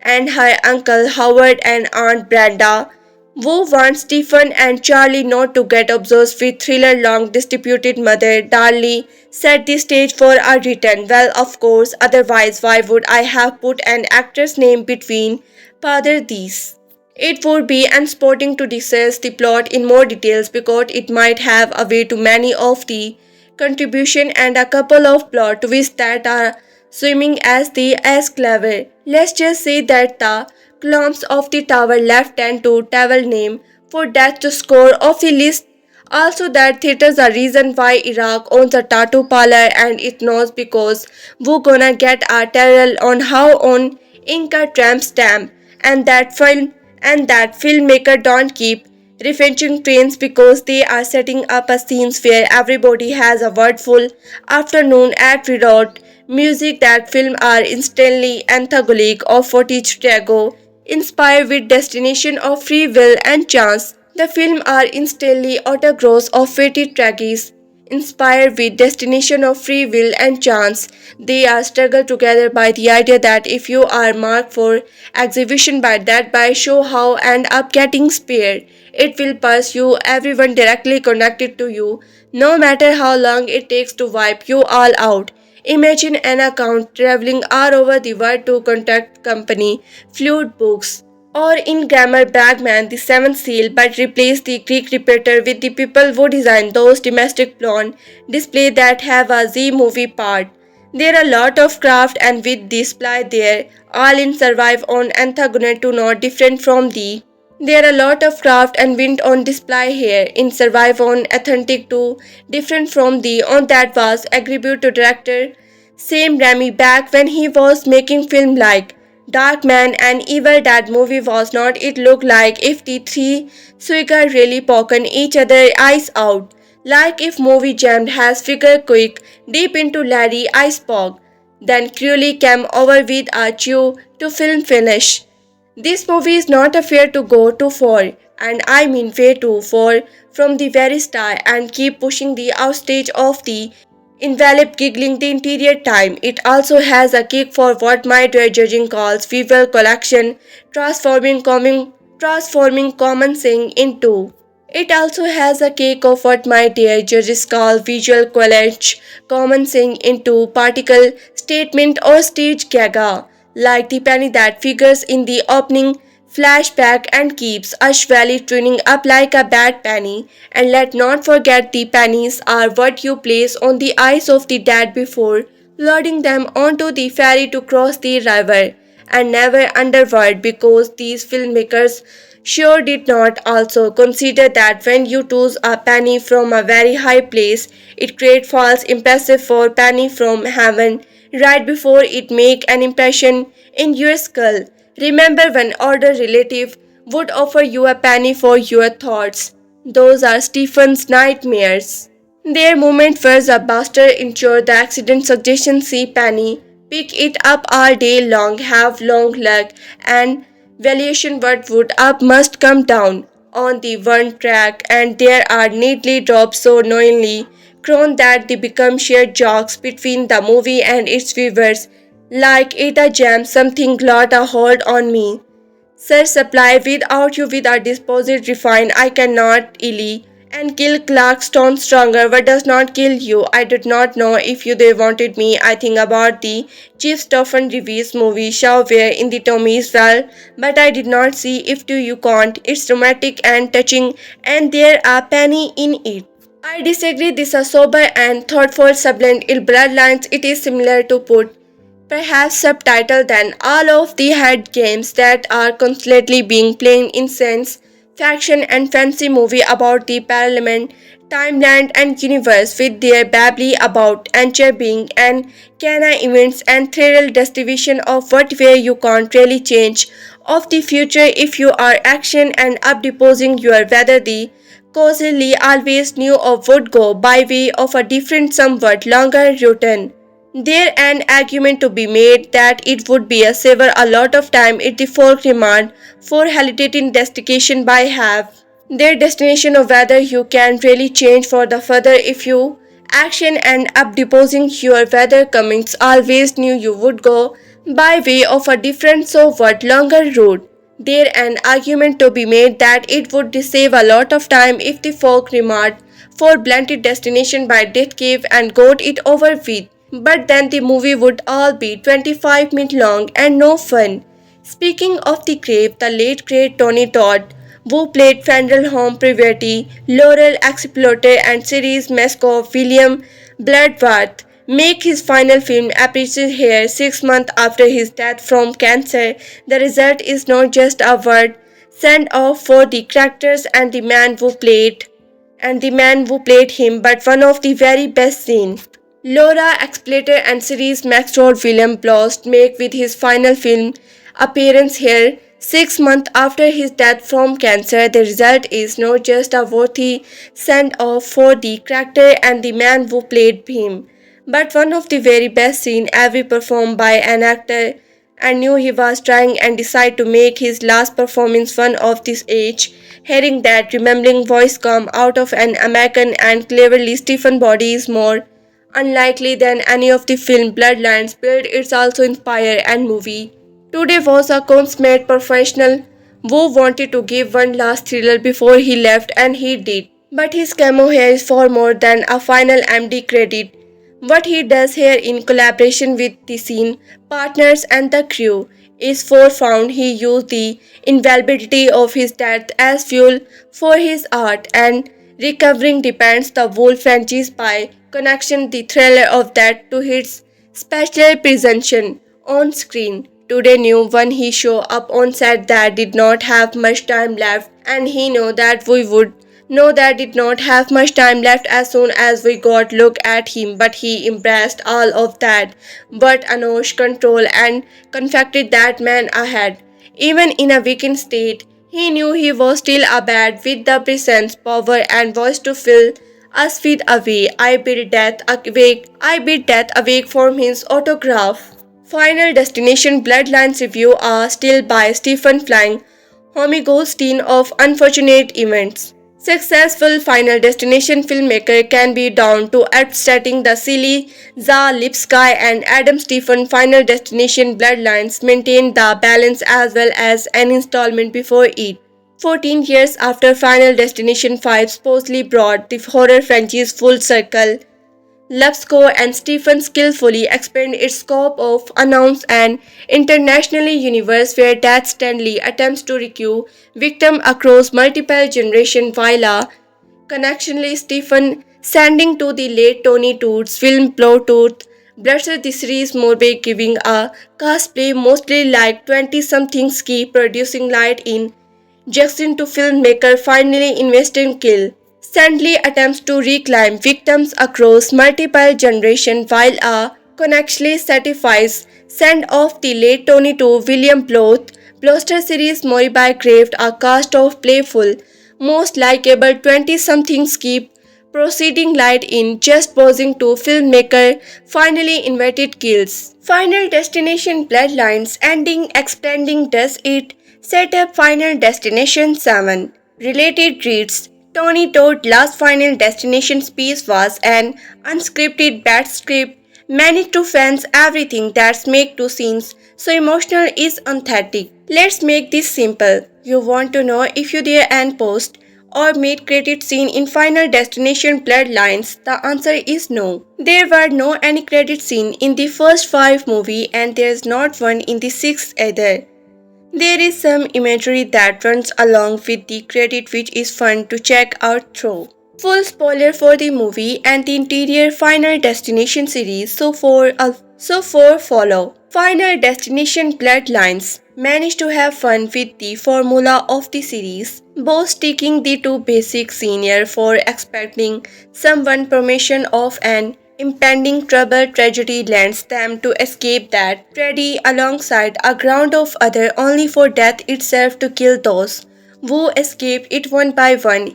and her uncle Howard and Aunt Brenda, who want Stephen and Charlie not to get obsessed with thriller long disputed mother. Darley set the stage for a return. Well, of course, otherwise why would I have put an actor's name between father these? It would be unsporting to discuss the plot in more details because it might have away too many of the contribution and a couple of plot twists that are swimming as clever. Let's just say that the columns of the tower left tend to table name for that to score of the list. Also that theaters are reason why Iraq owns a tattoo parlor, and it knows because we're gonna get a terror on how on Inca tramp stamp, and that filmmaker don't keep refreshing trains because they are setting up a scenes where everybody has a wordful afternoon at without music. That film are instantly antagonistic of footage Trago, inspired with Destination of Free Will and Chance. The film are instantly autographs of fate tragedies, inspired with Destination of Free Will and Chance. They are struggled together by the idea that if you are marked for exhibition by show how end up getting spared, it will pursue everyone directly connected to you, no matter how long it takes to wipe you all out. Imagine an account traveling all over the world to contact company, Fluid Books, or in grammar Bagman the Seventh Seal, but replace the Greek repeater with the people who design those domestic blonde display that have a Z movie part. There are a lot of craft and with display there, all in survive on antagonist to not different from the. There are a lot of craft and wind on display here in survive on authentic to different from the on that was attribute to director Sam Raimi back when he was making film like dark man and evil that movie was not. It looked like if the three Suigar really poken each other eyes out. Like if movie jammed has figure quick deep into Larry Icebog, then cruelly came over with a chew to film finish. This movie is not afraid to go too far, and I mean way too far from the very start and keep pushing the outstage of the enveloped giggling the interior time. It also has a kick for what my dear judging calls visual collection, transforming common saying into. It also has a cake of what my dear judges call visual collage, common saying into particle statement or stage gaga, like the penny that figures in the opening flashback and keeps Ash Valley tuning up like a bad penny. And let not forget the pennies are what you place on the eyes of the dead before loading them onto the ferry to cross the river, and never underworld, because these filmmakers sure did not also consider that when you toss a penny from a very high place, it creates false impressive for penny from heaven right before it make an impression in your skull. Remember when older relative would offer you a penny for your thoughts. Those are Stephen's nightmares. Their moment was a buster ensure the accident suggestion see penny, pick it up all day long, have long luck, and valuation what would up must come down on the one track, and there are neatly dropped so knowingly grown that they become shared jokes between the movie and its viewers, like it a jam something got a hold on me. Sir, supply without you with a deposit refined, I cannot illy and kill Clarkstone stronger. What does not kill you? I did not know if you they wanted me. I think about the Chief Stephen Reeves movie Showware in the Tommy's well, but I did not see if do you can't. It's dramatic and touching, and there are penny in it. I disagree. This is a sober and thoughtful sublime ill bloodlines. It is similar to put perhaps subtitle than all of the head games that are constantly being played in science faction and fancy movie about the parliament, timeline and universe with their babbly about ancient being and cana events and thrill distribution of what way you can't really change of the future if you are action and up deposing your whether the causally always knew of would go by way of a different somewhat longer routine. There an argument to be made that it would be a saver a lot of time if the folk demand for hesitating destination by have their destination of whether you can really change for the further if you action and up deposing your weather comings always knew you would go by way of a different so what longer route. There an argument to be made that it would save a lot of time if the folk remarked for blunted destination by Death Cave and got it over with. But then the movie would all be 25 minutes long and no fun. Speaking of the grave, the late great Tony Todd, who played Federal Home Priority, Laurel Exploiter and series mascot William Bloodworth, make his final film appearance here 6 months after his death from cancer. The result is not just a word sent off for the characters and the man who played him, but one of the very best scenes. Laura Exploiter and series mascot William Blost make with his final film appearance here 6 months after his death from cancer. The result is not just a worthy send-off for the character and the man who played him, but one of the very best scenes ever performed by an actor, and knew he was trying and decided to make his last performance one of this age. Hearing that remembering voice come out of an American and cleverly stiffened body is more unlikely than any of the film Bloodlines built. It's also inspired and movie. Today was a consummate professional who wanted to give one last thriller before he left, and he did. But his cameo here is far more than a final MD credit. What he does here in collaboration with the scene partners and the crew is profound. He used the invaluability of his death as fuel for his art, and recovering depends the whole franchise by connection the thriller of that to his special presentation on screen. Today knew when he show up on set that did not have much time left, and he knew that we would No, that did not have much time left as soon as we got look at him, but he embraced all of that. But Anosh control and confected that man ahead. Even in a weakened state, he knew he was still a bad with the presence, power and voice to fill us with away. I bid death awake from his autograph. Final Destination Bloodlines review are still by Stephen Flying Homogosteen of Unfortunate Events. Successful Final Destination filmmaker can be down to upsetting the silly Za Lipsky and Adam Stephen. Final Destination Bloodlines maintain the balance as well as an installment before it. 14 years after Final Destination 5 supposedly brought the horror franchise full circle, Lupsko and Stephen skillfully expand its scope of announce an internationally universe where Death Stanley attempts to rescue victims across multiple generations while a connectionally Stephen sending to the late Tony Todd's film Blowtooth blesses the series more by giving a cosplay mostly like 20-somethings keep producing light in Jackson to filmmaker finally investing kill. Stanley attempts to reclaim victims across multiple generations while a connectionally satisfies send off the late Tony to William Bloth. Bloster series Moribai craved a cast of playful, most likable 20-somethings keep proceeding light in just posing to filmmaker finally invited kills. Final Destination Bloodlines ending expanding does it set up Final Destination 7. Related reads Tony Todd's last Final Destination piece was an unscripted bad script managed to fans everything that's make two scenes so emotional is authentic. Let's make this simple. You want to know if you there and post or mid credit scene in Final Destination Bloodlines? The answer is no. There were no any credit scene in the first 5 movie and there's not one in the 6th either. There is some imagery that runs along with the credit which is fun to check out through. Full spoiler for the movie and the interior Final Destination series, so for follow. Final Destination Bloodlines managed to have fun with the formula of the series, both sticking the two basic scenario for expecting someone permission of an impending trouble tragedy lands them to escape that tragedy alongside a ground of other only for death itself to kill those who escape it one by one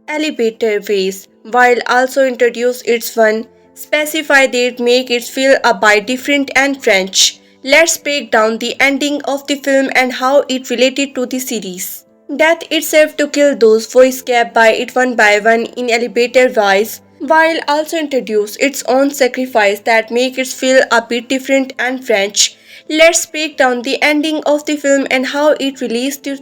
elevator ways, while also introduce its one specify that make it feel a bit different and French. Let's break down the ending of the film and how it related to the series. Death itself to kill those who escape by it one by one in elevator wise, while also introduce its own sacrifice that make it feel a bit different and French. Let's break down the ending of the film and how it relates to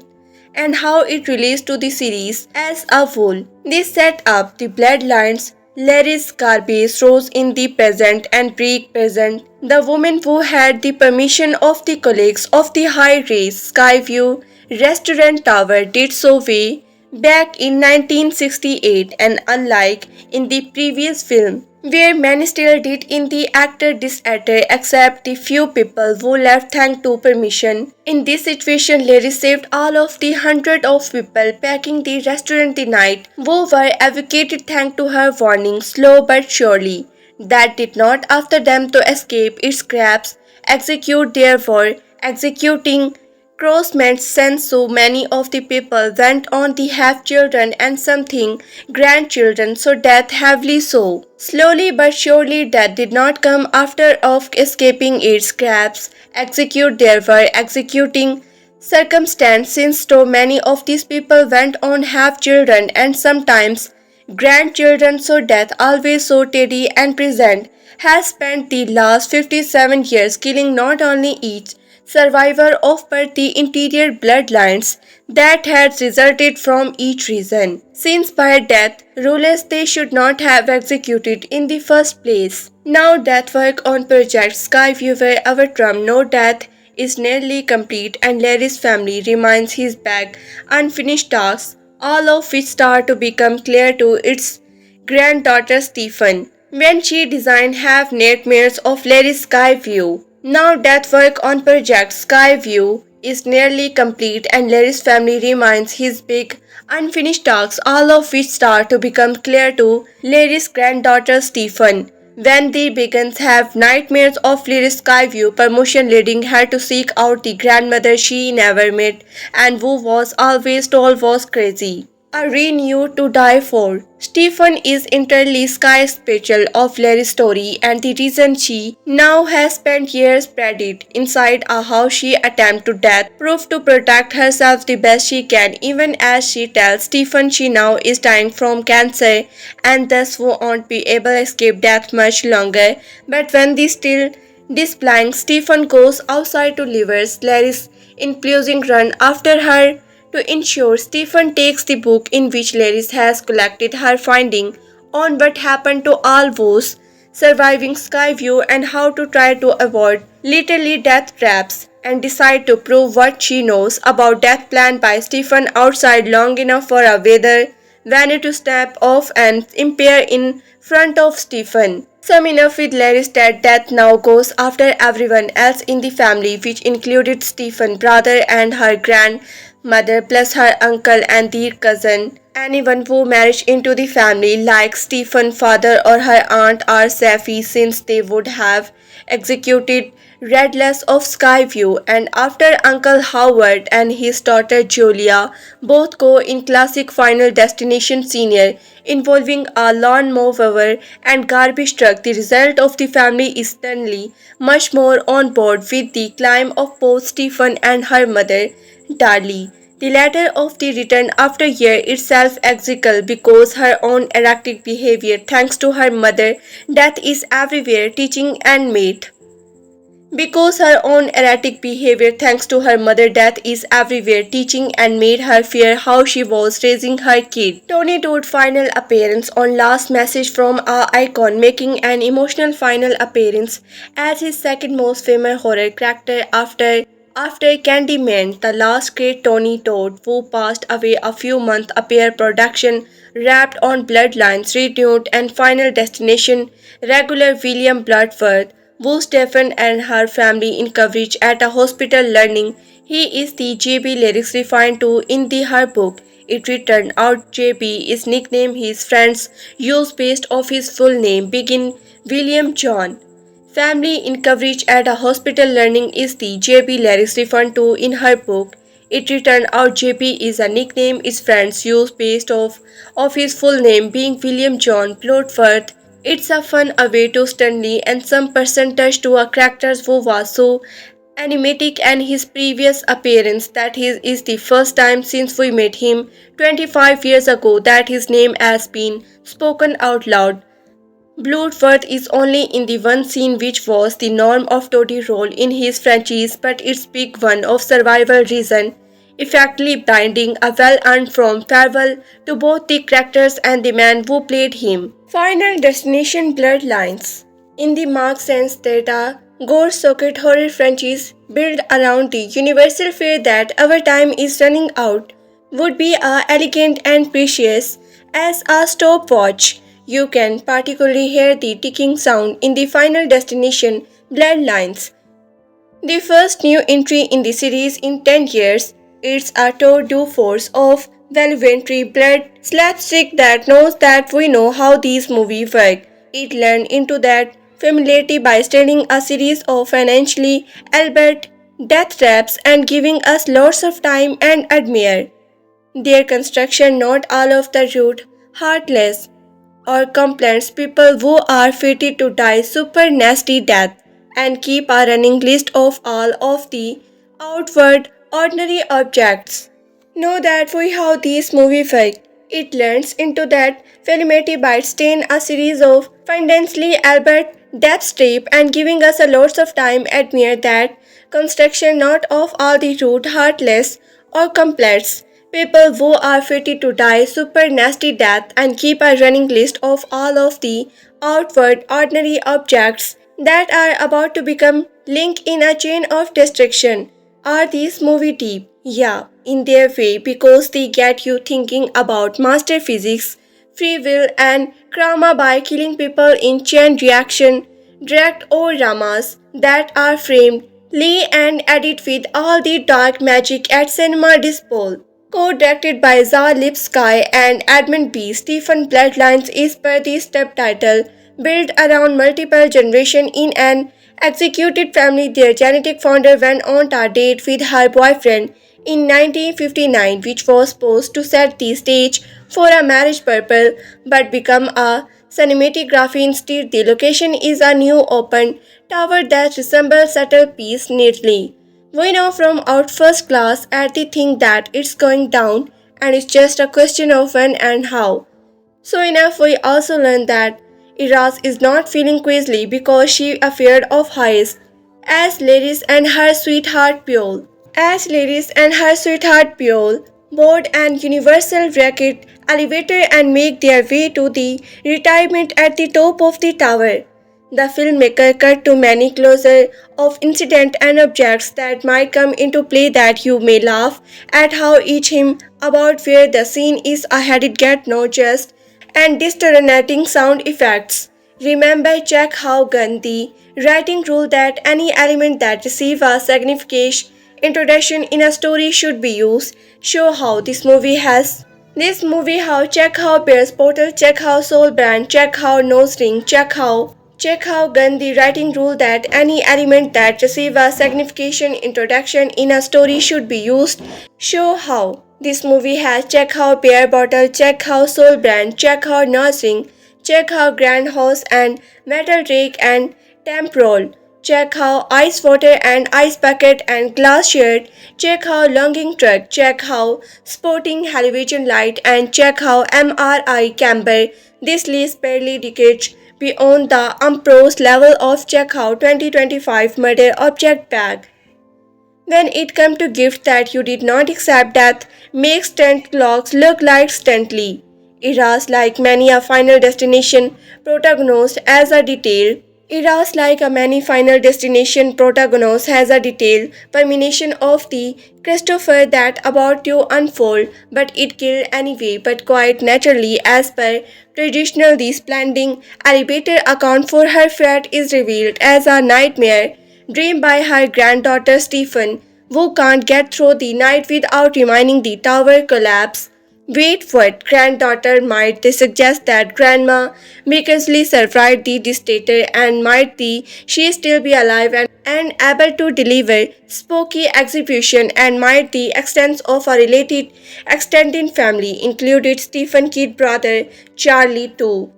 the series as a whole. They set up the bloodlines. Larry's garbage rose in the present and Brec present. The woman who had the permission of the colleagues of the high-rise Skyview restaurant tower did so way back in 1968, and unlike in the previous film, where many still did in the actor disaster except the few people who left thanks to permission. In this situation, Larry saved all of the hundred of people packing the restaurant the night who were evacuated thanks to her warning, slow but surely. That did not after them to escape its scraps, execute their war, executing crossment since so many of the people went on to have children and something grandchildren, so death heavily so. Slowly but surely death did not come after of escaping its scraps, execute their were executing circumstance since so many of these people went on have children and sometimes grandchildren, so death always so steady and present has spent the last 57 years killing not only each survivor of but the interior bloodlines that had resulted from each reason, since by death rulers they should not have executed in the first place. Now death work on Project Skyview where our Trump no death is nearly complete and Larry's family remains his back unfinished tasks, all of which start to become clear to its granddaughter Stephen when she designed have nightmares of Larry's Skyview. Now death work on Project Skyview is nearly complete and Larry's family remains his big unfinished tasks, all of which start to become clear to Larry's granddaughter Stephen. When they begins have nightmares of Larry's skyview promotion, leading her to seek out the grandmother she never met and who was always told was crazy. A renewed to die for. Stephen is entirely sky special of Larry's story and the reason she now has spent years buried inside a house she attempted to death, proof to protect herself the best she can, even as she tells Stephen she now is dying from cancer and thus won't be able to escape death much longer. But when the still displaying, Stephen goes outside to reverse Larry's impulsive run after her. To ensure, Stephen takes the book in which Larry has collected her finding on what happened to all those surviving Skyview and how to try to avoid literally death traps and decide to prove what she knows about death planned by Stephen outside long enough for a weather Vanny to step off and appear in front of Stephen. Some enough with Larry's death now goes after everyone else in the family, which included Stephen's brother and her grandmother plus her uncle and their cousin. Anyone who married into the family like Stephen's father or her aunt are safe since they would have executed regardless of Skyview, and after Uncle Howard and his daughter Julia both go in classic Final Destination Senior involving a lawnmower and garbage truck, the result of the family is suddenly much more on board with the climb of both Stephen and her mother, Darlie. The latter of the return after year itself exegetical because her own erratic behavior thanks to her mother death is everywhere teaching and mate. Because her own erratic behavior thanks to her mother death is everywhere teaching and made her fear how she was raising her kid. Tony Todd final appearance on Last Message from a Icon, making an emotional final appearance as his second most famous horror character after Candyman, the last great Tony Todd, who passed away a few months appear production wrapped on Bloodlines, renewed and Final Destination regular William Bloodworth, who Stephen and her family in coverage at a hospital learning he is the JB lyrics refined to in the her book. It turned out JB is nickname his friends use based off his full name begin William John. Family in coverage at a hospital learning is the JB lyrics referred to in her book. It turned out JB is a nickname his friends use based off his full name being William John Bloodworth. It's a fun way to Stanley and some percentage to a character who was so enigmatic and his previous appearance that his is the first time since we met him 25 years ago that his name has been spoken out loud. Bloodworth is only in the one scene which was the norm of Toddy role in his franchise, but its big one of survival reason, effectively binding a well-earned from farewell to both the characters and the man who played him. Final Destination Bloodlines. In the marked sense that a gore-soaked horror franchise built around the universal fear that our time is running out would be elegant and precious as a stopwatch. You can particularly hear the ticking sound in the Final Destination Bloodlines, the first new entry in the series in 10 years. It's a tour de force of voluntary blood slapstick that knows that we know how these movies work. It learned into that familiarity by starting a series of financially albeit death traps and giving us lots of time and admire their construction, not all of the rude, heartless, or complaints people who are fated to die super nasty death and keep a running list of all of the outward ordinary objects. Know that we how these movies work. It learns into that familiarity by staying a series of fundamentally albeit death strip and giving us a lots of time admire that construction not of all the rude, heartless, or complaints people who are fated to die super nasty death and keep a running list of all of the outward ordinary objects that are about to become link in a chain of destruction. Are these movie deep? Yeah, in their way because they get you thinking about master physics, free will and karma by killing people in chain reaction, direct or dramas that are framed Lee and edit with all the dark magic at cinema disposal. Co-directed by Lipovsky and Edmund B. Stephen Bloodlines is per the subtitle, built around multiple generations in an executed family. Their genetic founder went on a date with her boyfriend in 1959, which was supposed to set the stage for a marriage purple but become a cinematography instead. The location is a new open tower that resembles subtle piece neatly. We know from our first class at the thing that it's going down and it's just a question of when and how. So enough, we also learned that Iraz is not feeling queasy because she afraid of heights, as Laris and her sweetheart Pure. Board an universal racket elevator and make their way to the retirement at the top of the tower. The filmmaker cut to many closer of incidents and objects that might come into play that you may laugh at how each him about where the scene is headed get no just and distorting sound effects. Remember check how gun the writing rule that any element that receive a significant introduction in a story should be used. Show how this movie how check how Bears Portal, check how Soul Brand, check how Nose Ring, check how gun the writing rule that any element that receive a significant introduction in a story should be used. Show how this movie has check how Bear Bottle, check how Soul Brand, check how Nose Ring, check how Grand Horse and Metal Drake and Temporal. Check how ice water and ice bucket and glass shirt. Check how longing truck. Check how sporting television light and check how MRI camber. This list barely decades beyond the Umpros level of check how 2025 murder object bag. When it comes to gifts that you did not accept, that makes stunt clocks look like stuntly. Eras like many a Final Destination protagonist as a detail. Eras like a many Final Destination protagonist has a detailed permeation of the Christopher that about to unfold, but it killed anyway, but quite naturally as per traditional. The splendid elevator account for her fate is revealed as a nightmare dream by her granddaughter Stephen, who can't get through the night without reminding the tower collapse. Wait, what? Granddaughter, might they suggest that grandma miraculously survived the disaster and might she still be alive and able to deliver spooky execution and might the extent of a related extended family included Stephen Kid brother Charlie too.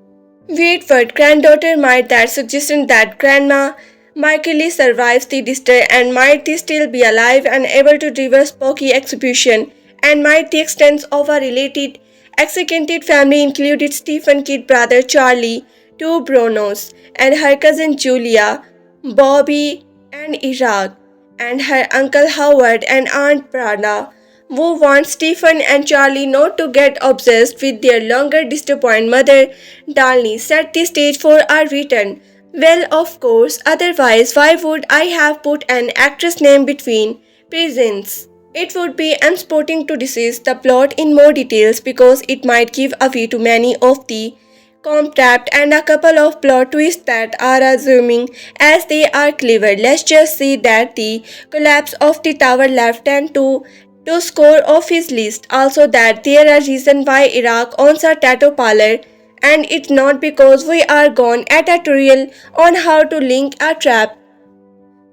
Wait, what? Granddaughter, might that suggestion that grandma miraculously survives the disaster and might still be alive and able to deliver spooky execution and might the extent of a related executed family included Stephen Kid brother Charlie, two Brunos, and her cousin Julia, Bobby, and Iraq, and her uncle Howard and aunt Prada, who want Stephen and Charlie not to get obsessed with their longer disappointed mother. Darnley set the stage for our return. Well, of course, otherwise why would I have put an actress name between presents? It would be unsporting to discuss the plot in more details because it might give away to many of the concept and a couple of plot twists that are assuming as they are clever. Let's just say that the collapse of the tower left and to score off his list. Also that there are reasons why Iraq owns a tattoo parlor and it's not because we are gone at a tutorial on how to link a trap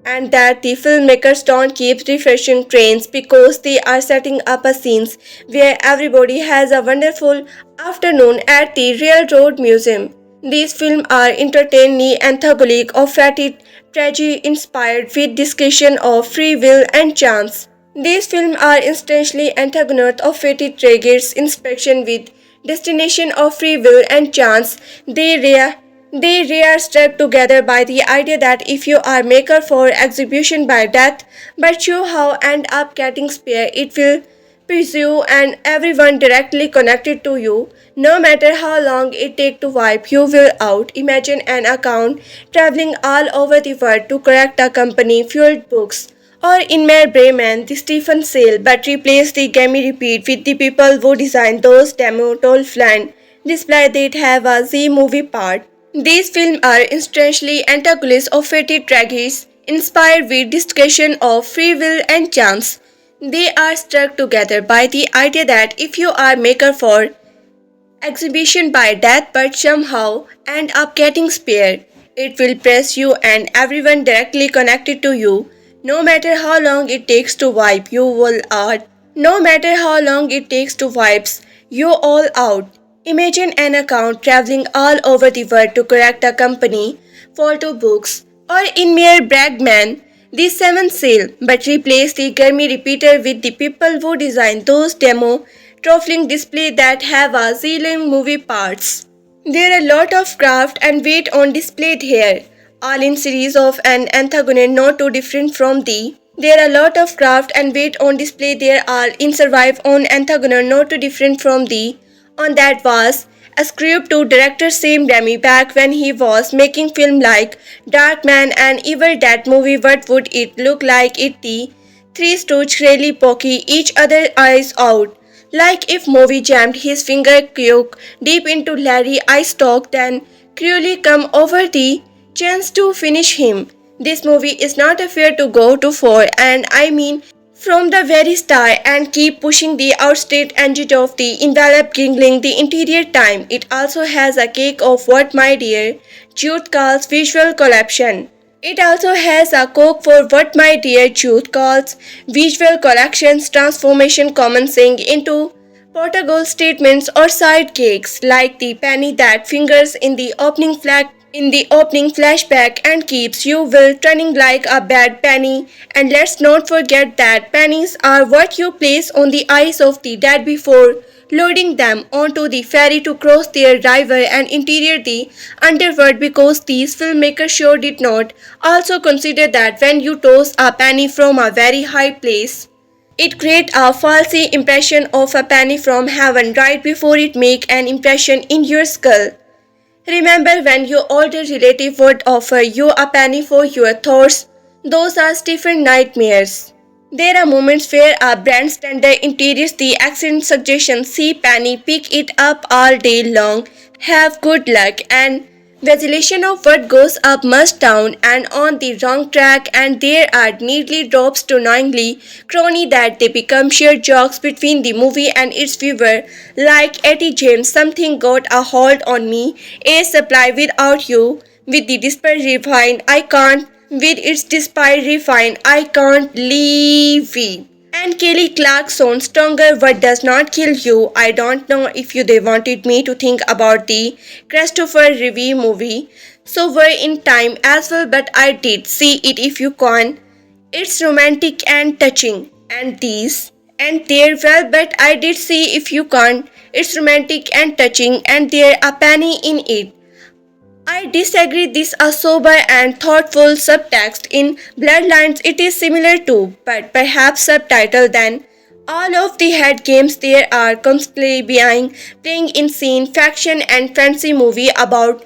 and that the filmmakers don't keep refreshing trains because they are setting up a scenes where everybody has a wonderful afternoon at the Railroad Museum. These films are entertainingly anthologic of fatty tragedy inspired with discussion of free will and chance. These films are essentially antagonists of fatty tragedies inspection with destination of free will and chance. They are struck together by the idea that if you are maker for execution by death, but you how end up getting spare, it will pursue and everyone directly connected to you, no matter how long it take to wipe you will out. Imagine an account traveling all over the world to correct a company fueled books. Or in Mayor Bremen, the Stephen Sale, but replace the gammy repeat with the people who designed those demo toll flan display that have a Z movie part. These films are essentially antagonists of fatty tragedies inspired with discussion of free will and chance. They are struck together by the idea that if you are maker for exhibition by death but somehow end up getting spared, it will press you and everyone directly connected to you. No matter how long it takes to wipe you all out. No matter how long it takes to wipes you all out. Imagine an account traveling all over the world to correct a company, photo books, or in mere Bragman, the seventh seal, but replace the Gurmy repeater with the people who design those demo traveling display that have a zillion movie parts. There are a lot of craft and weight on display here, all in series of an antagonist not too different from the. There are a lot of craft and weight on display there are in survive on antagonist not too different from the. On that was ascribed to director Sam Raimi back when he was making film like Darkman and Evil Dead movie. What would it look like if the three stooges really pokey each other eyes out? Like if movie jammed his finger crook deep into Larry Eyestock then cruelly come over the chance to finish him. This movie is not afraid to go to for, and I mean from the very start, and keep pushing the outstate edge of the envelope, gingling the interior time. It also has a cake of what my dear Jude calls visual collection. It also has a coke for what my dear Jude calls visual collections transformation common saying into Portugal statements or sidekicks like the penny that fingers in the opening flashback and keeps you will turning like a bad penny. And let's not forget that pennies are what you place on the eyes of the dead before loading them onto the ferry to cross their river and interior the underworld, because these filmmakers sure did not also consider that when you toss a penny from a very high place, it creates a false impression of a penny from heaven right before it make an impression in your skull. Remember when your older relative would offer you a penny for your thoughts? Those are Stephen nightmares. There are moments where a brand standard interiors the accent suggestion see penny, pick it up all day long, have good luck, and visualization of what goes up must down and on the wrong track, and there are neatly drops to knowingly crony that they become shared jokes between the movie and its viewer, like Eddie James, something got a hold on me, a supply without you, with the despair refine, I can't, with its despair refine, I can't leave it. And Kelly Clarkson, stronger what does not kill you. I don't know if they wanted me to think about the Christopher Reeve movie. So we're in time as well, but I did see it if you can. It's romantic and touching. And these and there well, but I did see if you can't. It's romantic and touching and there a penny in it. I disagree. This a sober and thoughtful subtext in Bloodlines. It is similar to, but perhaps subtitle than all of the head games there are constantly being playing in scene faction and fancy movie about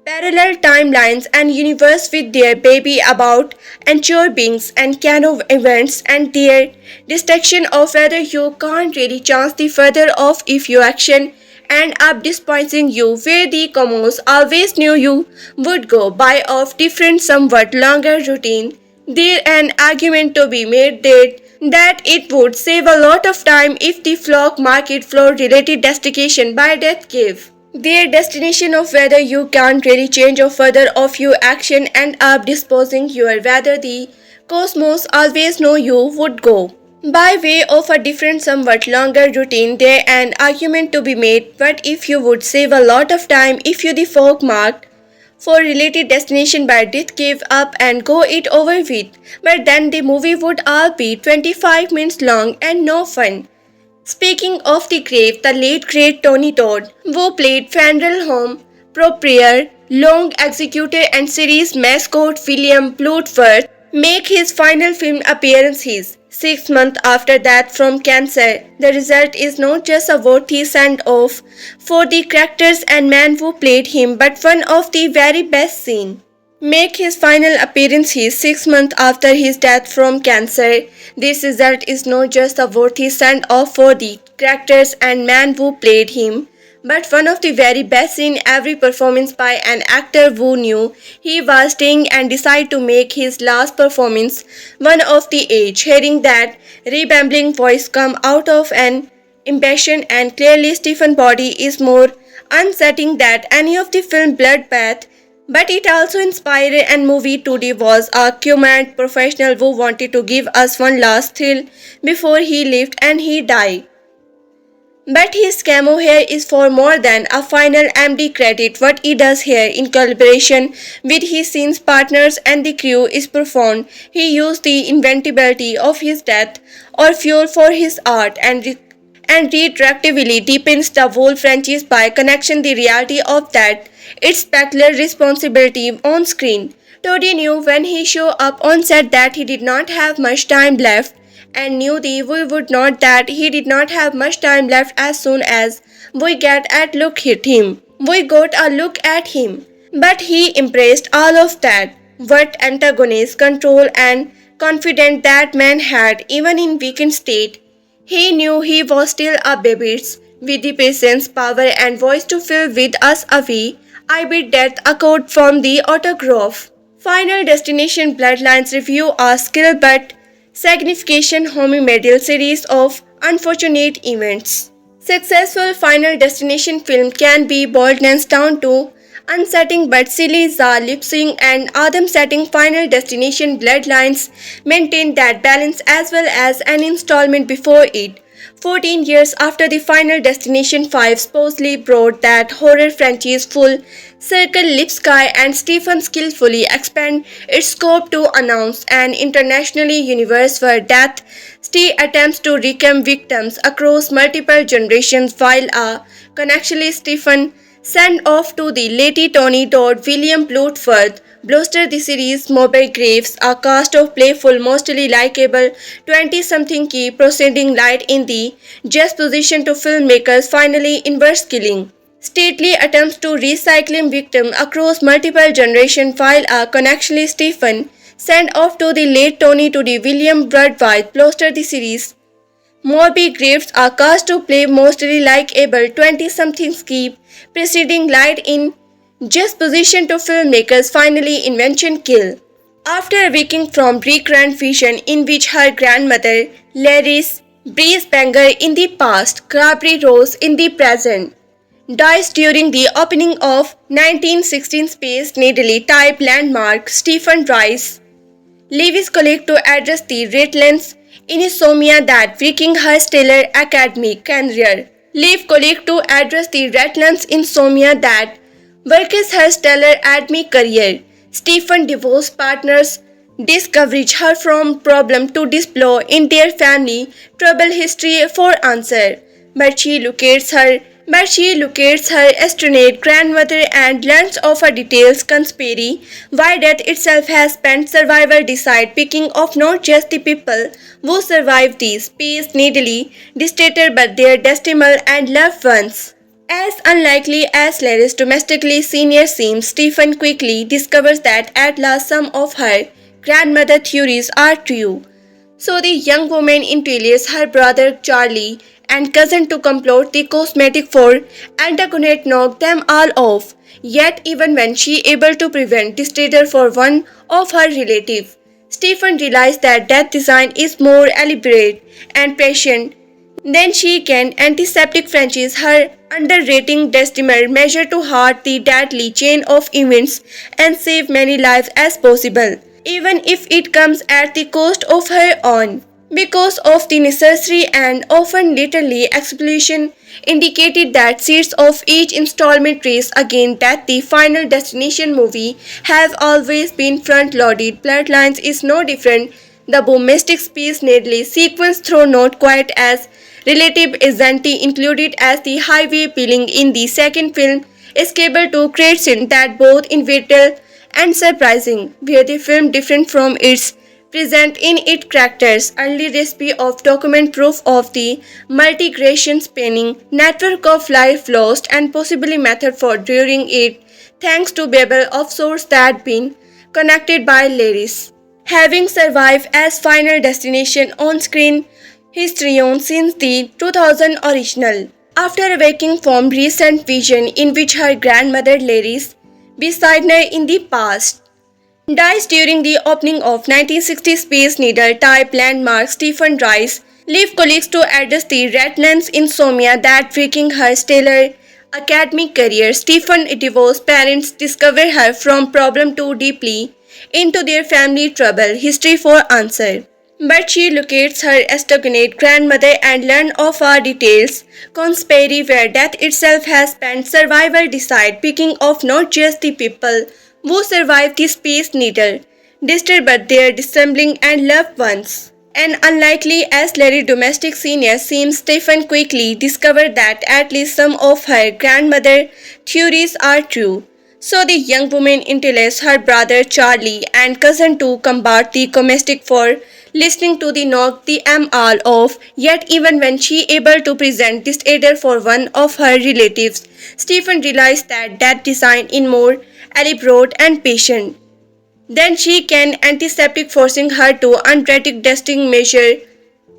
parallel timelines and universe with their baby about anchor beings and canon events and their distinction of whether you can't really chance the further off if your action end up disappointing you, where the commons always knew you would go by of different somewhat longer routine. There an argument to be made that it would save a lot of time if the flock market floor related destination by death gave their destination of whether you can't really change or further of your action end up disposing your whether the cosmos always know you would go. By way of a different somewhat longer routine, there an argument to be made, but if you would save a lot of time if you the folk marked for related destination by death give up and go it over with, but then the movie would all be 25 minutes long and no fun. Speaking of the grave, the late great Tony Todd, who played Fenrir Home, Proprier, long executor and series mascot William Bloodworth, make his final film appearance his 6 months after death from cancer. The result is not just a worthy send-off for the characters and man who played him, but one of the very best seen. Make his final appearance his 6 months after his death from cancer. This result is not just a worthy send-off for the characters and man who played him, but one of the very best in every performance by an actor who knew he was staying and decided to make his last performance one of the age. Hearing that rambling voice come out of an impassioned and clearly stiffened body is more unsettling than any of the film Bloodbath, but it also inspired and movie today was a command professional who wanted to give us one last thrill before he left and he died. But his cameo here is for more than a final empty credit. What he does here in collaboration with his scenes partners and the crew is profound. He used the inventability of his death or fuel for his art and retroactively deepens the whole franchise by connection the reality of that its spectacular responsibility on screen. Todd knew when he showed up on set that he did not have much time left and knew we would not that he did not have much time left as soon as we got a look at him. We got a look at him. But he embraced all of that. What antagonist, control and confidence that man had even in weakened state. He knew he was still a baby with the patience, power and voice to fill with us away. I bid death a quote from the autograph. Final Destination Bloodlines review a skill but signification homemade series of unfortunate events. Successful Final Destination film can be boldness down to unsettling but silly lip-sync and Adam-setting Final Destination Bloodlines maintain that balance as well as an installment before it. 14 years after the Final Destination 5 supposedly brought that horror franchise full circle, Lipovsky and Stefan skillfully expand its scope to announce an internationally universe where death still attempts to reclaim victims across multiple generations while a connectionally Stefan send off to the late Tony Todd, William Bloodworth, bolster the series' mobile graves, a cast of playful, mostly likable 20-something keep proceeding light in the just position to filmmakers finally inverse killing. Stately attempts to recycling victim across multiple generations while a connectionally Stephen sent off to the late Tony to the William Bloodworth bolster the series. Morbid Graves are cast to play mostly likable 20-somethings keep preceding light in just position to filmmakers finally invention kill. After waking from recurrent vision in which her grandmother, Larry's Bassinger in the past, Gabri Rose in the present, dies during the opening of 1916 Space Needle type landmark, Stefani Reyes leaves colleague to address the relentless insomnia that wrecking her stellar academic career. Leave colleague to address the relentless insomnia that wrecks her stellar academic career. Stephen divorce partners discourage her from problem to display in their family trouble history for answer. But she locates her estranged grandmother and learns of a details conspiracy why death itself has spent survivor decide picking off not just the people who survived the space needle disaster but their decimal and loved ones. As unlikely as Larry's domestically senior seems, Stephen quickly discovers that at last some of her grandmother theories are true. So the young woman intelliges her brother Charlie and cousin to complot the cosmetic for antagonist knock them all off. Yet even when she able to prevent disaster for one of her relatives, Stephen realizes that death design is more elaborate and patient than she can antiseptic franchise her underrating destiny measure to halt the deadly chain of events and save many lives as possible, even if it comes at the cost of her own. Because of the necessary and often literally explosion indicated that seeds of each installment race again that the Final Destination movie have always been front-loaded. Bloodlines is no different. The bombastic space needle sequence, though not quite as relative, isn't included as the highway peeling in the second film, is able to create scenes that both inevitable and surprising, where the film different from its present in its characters. Early recipe of document proof of the multi-gration spanning network of life lost and possibly method for during it, thanks to Babel of source that been connected by Larry's. Having survived as Final Destination on-screen history since the 2000 original. After awaking from recent vision in which her grandmother lays beside her in the past, dies during the opening of 1960 Space Needle type landmark, Stefani Reyes leave colleagues to address the relentless insomnia that wrecking her stellar academic career. Stephen divorced parents discover her from problem too deeply into their family trouble history for answer. But she locates her estranged grandmother and learns of her details conspiracy where death itself has spent survival decide picking off not just the people who survived the space needle, disturbed but their dissembling and loved ones. And unlikely as Larry domestic senior seems, Stephen quickly discovered that at least some of her grandmother theories are true. So the young woman intellects her brother Charlie and cousin to combat the domestic for listening to the knock the all of, yet even when she able to present this order for one of her relatives, Stephen realized that design in more elaborate and patient. Then she can antiseptic forcing her to untreated testing measure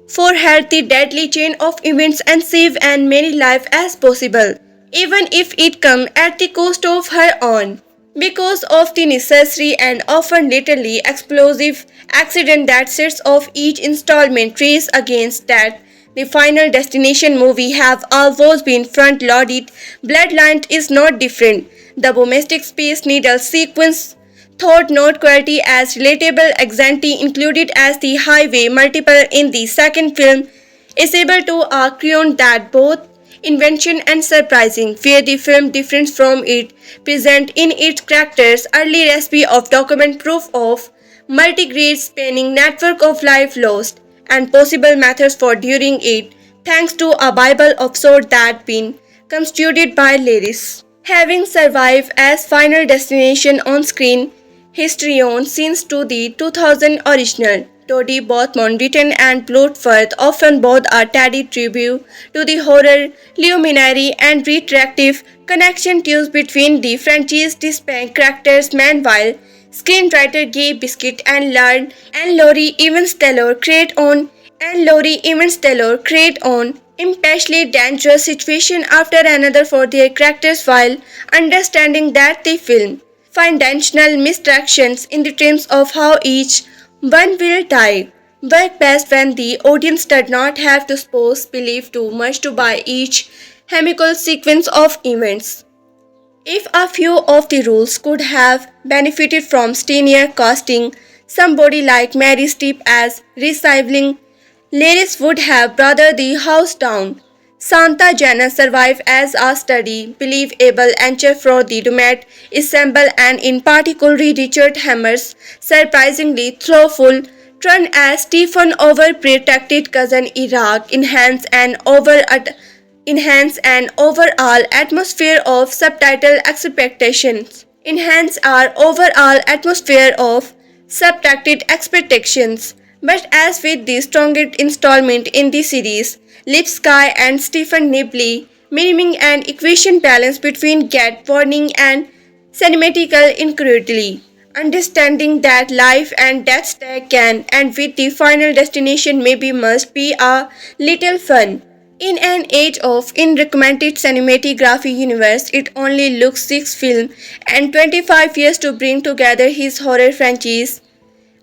for help the deadly chain of events and save as many lives as possible, even if it come at the cost of her own. Because of the necessary and often literally explosive accident that sets off each installment race against that, the Final Destination movie have always been front-loaded. Bloodline is not different. The domestic space needle sequence thought not quality as relatable anxiety included as the highway multiple in the second film is able to account that both invention and surprising where the film differs from it present in its characters early recipe of document proof of multi-grade spanning network of life lost and possible methods for during it thanks to a bible of sort that been constituted by Laris. Having survived as Final Destination on screen history since to the 2000 original. Toddy Bothman written and Bloodworth often both are tidy tribute to the horror, luminary and retroactive connection tunes between the franchise distinct characters meanwhile screenwriter Gabe Biscuit and Laurie Evanstellar create on impatiently dangerous situation after another for their characters while understanding that the film financial misdirections in the terms of how each one will die work best when the audience does not have to suppose believe too much to buy each chemical sequence of events. If a few of the rules could have benefited from steinier casting, somebody like Mary Streep as recycling Laris would have brought the house down. Santa Jana survived as a study, believable anchor for the Dumet ensemble and in particular Richard Hammer's surprisingly thoughtful turn as Stephen overprotected cousin Iraq enhance an overall atmosphere of subtitle expectations. Enhance our overall atmosphere of subtracted expectations. But as with the strongest installment in the series, Lipovsky and Stephen Nibley, miming an equation balance between get warning and cinematical incredibly, understanding that life and death stack can and with the Final Destination maybe must be a little fun. In an age of unrecommended cinematography universe, it only took 6 films and 25 years to bring together his horror franchise.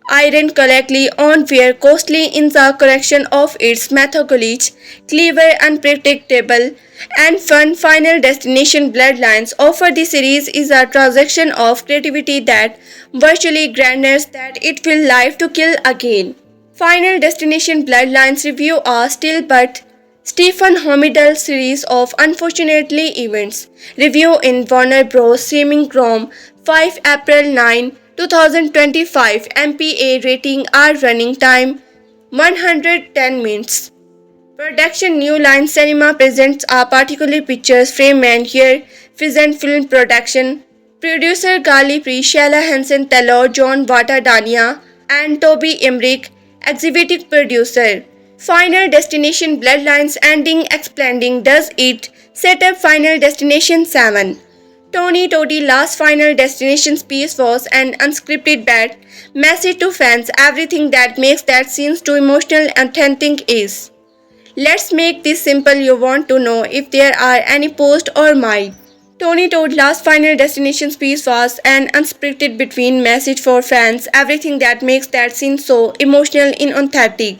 Iron correctly on where costly in the correction of its methodology, clever, unpredictable, and fun Final Destination Bloodlines offer the series is a transaction of creativity that virtually guarantees that it will live to kill again. Final Destination Bloodlines review are still but Stephen Homidal series of unfortunately events. Review in Warner Bros. Streaming Chrome 5 April 9, 2025 MPA rating R running time 110 minutes. Production New Line Cinema presents a particular pictures frame and here present film production. Producer Gali Pri, Sheila Hansen Taylor, John Watadania and Toby Emmerich. Executive producer. Final Destination Bloodlines ending explaining does it set up Final Destination 7. Tony Toddy last Final Destination piece was an unscripted bad message to fans. Everything that makes that scenes too emotional and authentic is Let's make this simple. You want to know if there are any post or might. Tony Todd's last Final Destination speech was an unscripted between message for fans, everything that makes that scene so emotional and authentic.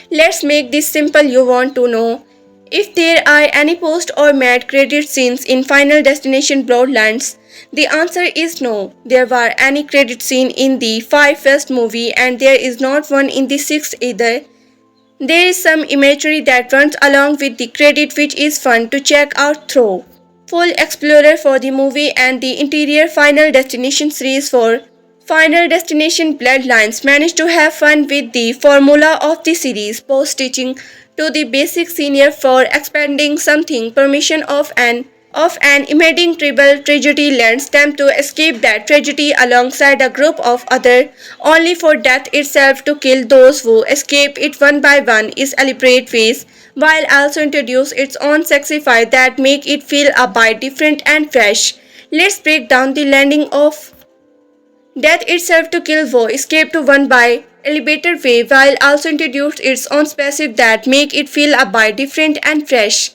Let's make this simple. You want to know if there are any post or mad credit scenes in Final Destination Bloodlines. The answer is no. There were any credit scene in the 5 first movie and there is not one in the 6th either. There is some imagery that runs along with the credit which is fun to check out through. Full explorer for the movie and the interior Final Destination series for Final Destination Bloodlines managed to have fun with the formula of the series, post-stitching to the basic scenario for expanding something permission of an impending tribal tragedy lends them to escape that tragedy alongside a group of others, only for death itself to kill those who escape it one by one is elaborate ways, while also introduce its own sexify that make it feel a bit different and fresh. Let's break down the landing of death itself to kill wo escape to one by elevated way while also introduce its own specific that make it feel a bit different and fresh.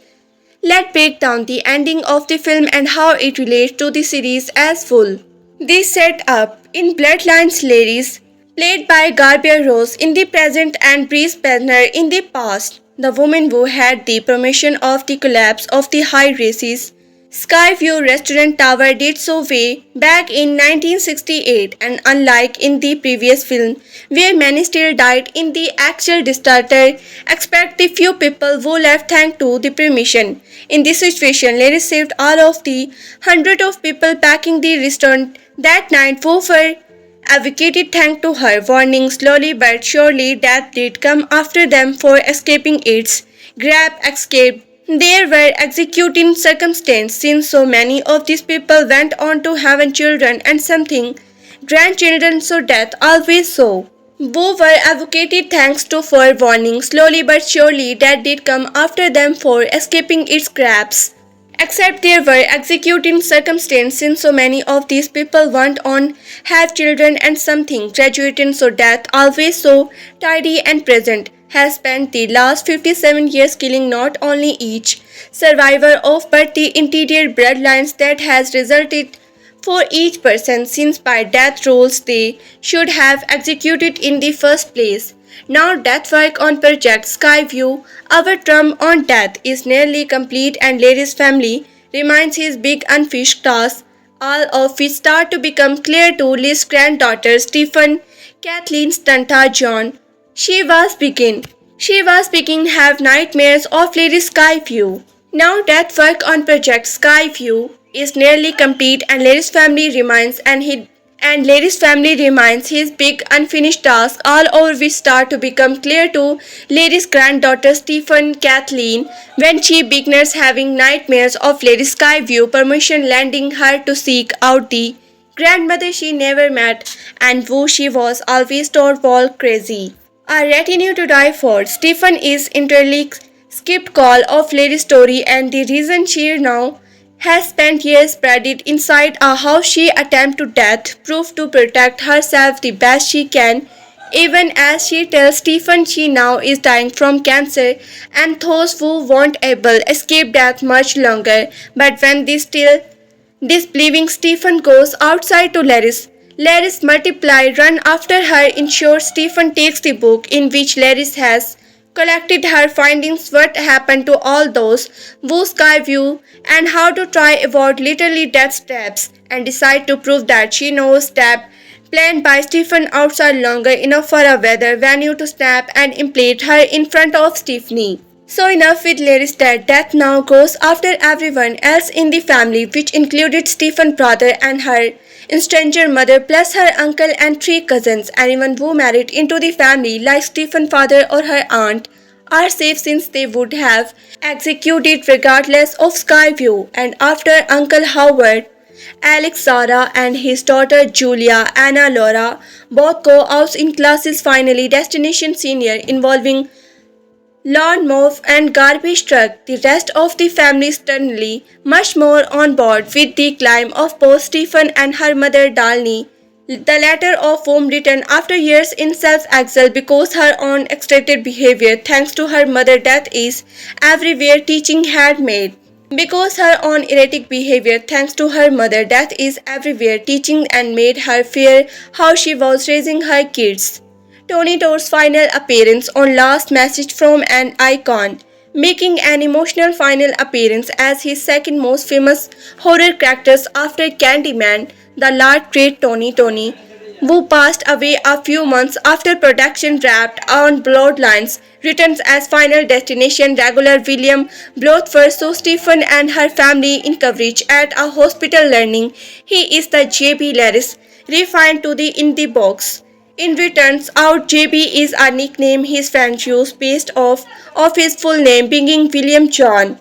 Let's break down the ending of the film and how it relates to the series as full. This set up in Bloodlines Larry's, played by Garbier Rose in the present and Breeze Banner in the past, the woman who had the permission of the collapse of the high races. Skyview restaurant tower did so way back in 1968 and unlike in the previous film where many still died in the actual disaster, expect the few people who left thanks to the permission. In this situation, Larry saved all of the hundred of people packing the restaurant that night who were advocated thanks to her warning. Slowly but surely death did come after them for escaping its grab escaped. There were executing circumstances since so many of these people went on to have children and something grandchildren, so death always so. Who were advocated thanks to for warning. Slowly but surely death did come after them for escaping its grabs. Except there were executing circumstances since so many of these people went on have children and something graduating, so death always so tidy and present has spent the last 57 years killing not only each survivor of but the interior bloodlines that has resulted for each person since by death rules they should have executed in the first place. Now death work on Project Skyview, our term on death, is nearly complete and Larry's family remains his big unfinished task, all of which start to become clear to Liz's granddaughter Stephen, Kathleen Stunta John. She was beginning have nightmares of Lady Skyview. Now death work on Project Skyview is nearly complete and Larry's family remains his big unfinished task, all over which start to become clear to Larry's granddaughter Stephen Kathleen when she begins having nightmares of Lady Skyview permission lending her to seek out the grandmother she never met and who she was always told was crazy. A retinue to die for. Stephen is entirely skipped call of Lady's story and the reason she now has spent years spreaded inside a house she attempts to death, proof to protect herself the best she can, even as she tells Stephen she now is dying from cancer and those who won't able escape death much longer. But when disbelieving Stephen goes outside to Larry's multiply run after her ensures Stephen takes the book in which Larry has collected her findings, what happened to all those who Skyview and how to try avoid literally death steps and decide to prove that she knows step planned by Stephen outside longer enough for a weather venue to snap and impale her in front of Stephanie. So enough with Larry's death. Death now goes after everyone else in the family, which included Stephen's brother and her stranger mother plus her uncle and 3 cousins. Anyone who married into the family like Stephen's father or her aunt are safe since they would have executed regardless of Skyview. And after Uncle Howard, Alex Zara and his daughter Julia Anna Laura both go out in classes, finally Destination Senior involving lawn mower and garbage truck, the rest of the family sternly much more on board with the climb of both Stephen and her mother Dalny the latter of whom returned after years in self-exile because her own extracted behavior, thanks to her mother's death, is everywhere teaching had made. Because her own erratic behavior, thanks to her mother's death, is everywhere teaching and made her fear how she was raising her kids. Tony Todd's final appearance on Last Message from an Icon, making an emotional final appearance as his second most famous horror characters after Candyman, the late great Tony, who passed away a few months after production wrapped on Bloodlines, returns as Final Destination regular William Blofeld saw Stephen and her family in coverage at a hospital learning he is the JB Laris, refined to the in the box. In returns out, JB is a nickname his fans use based off his full name being William John.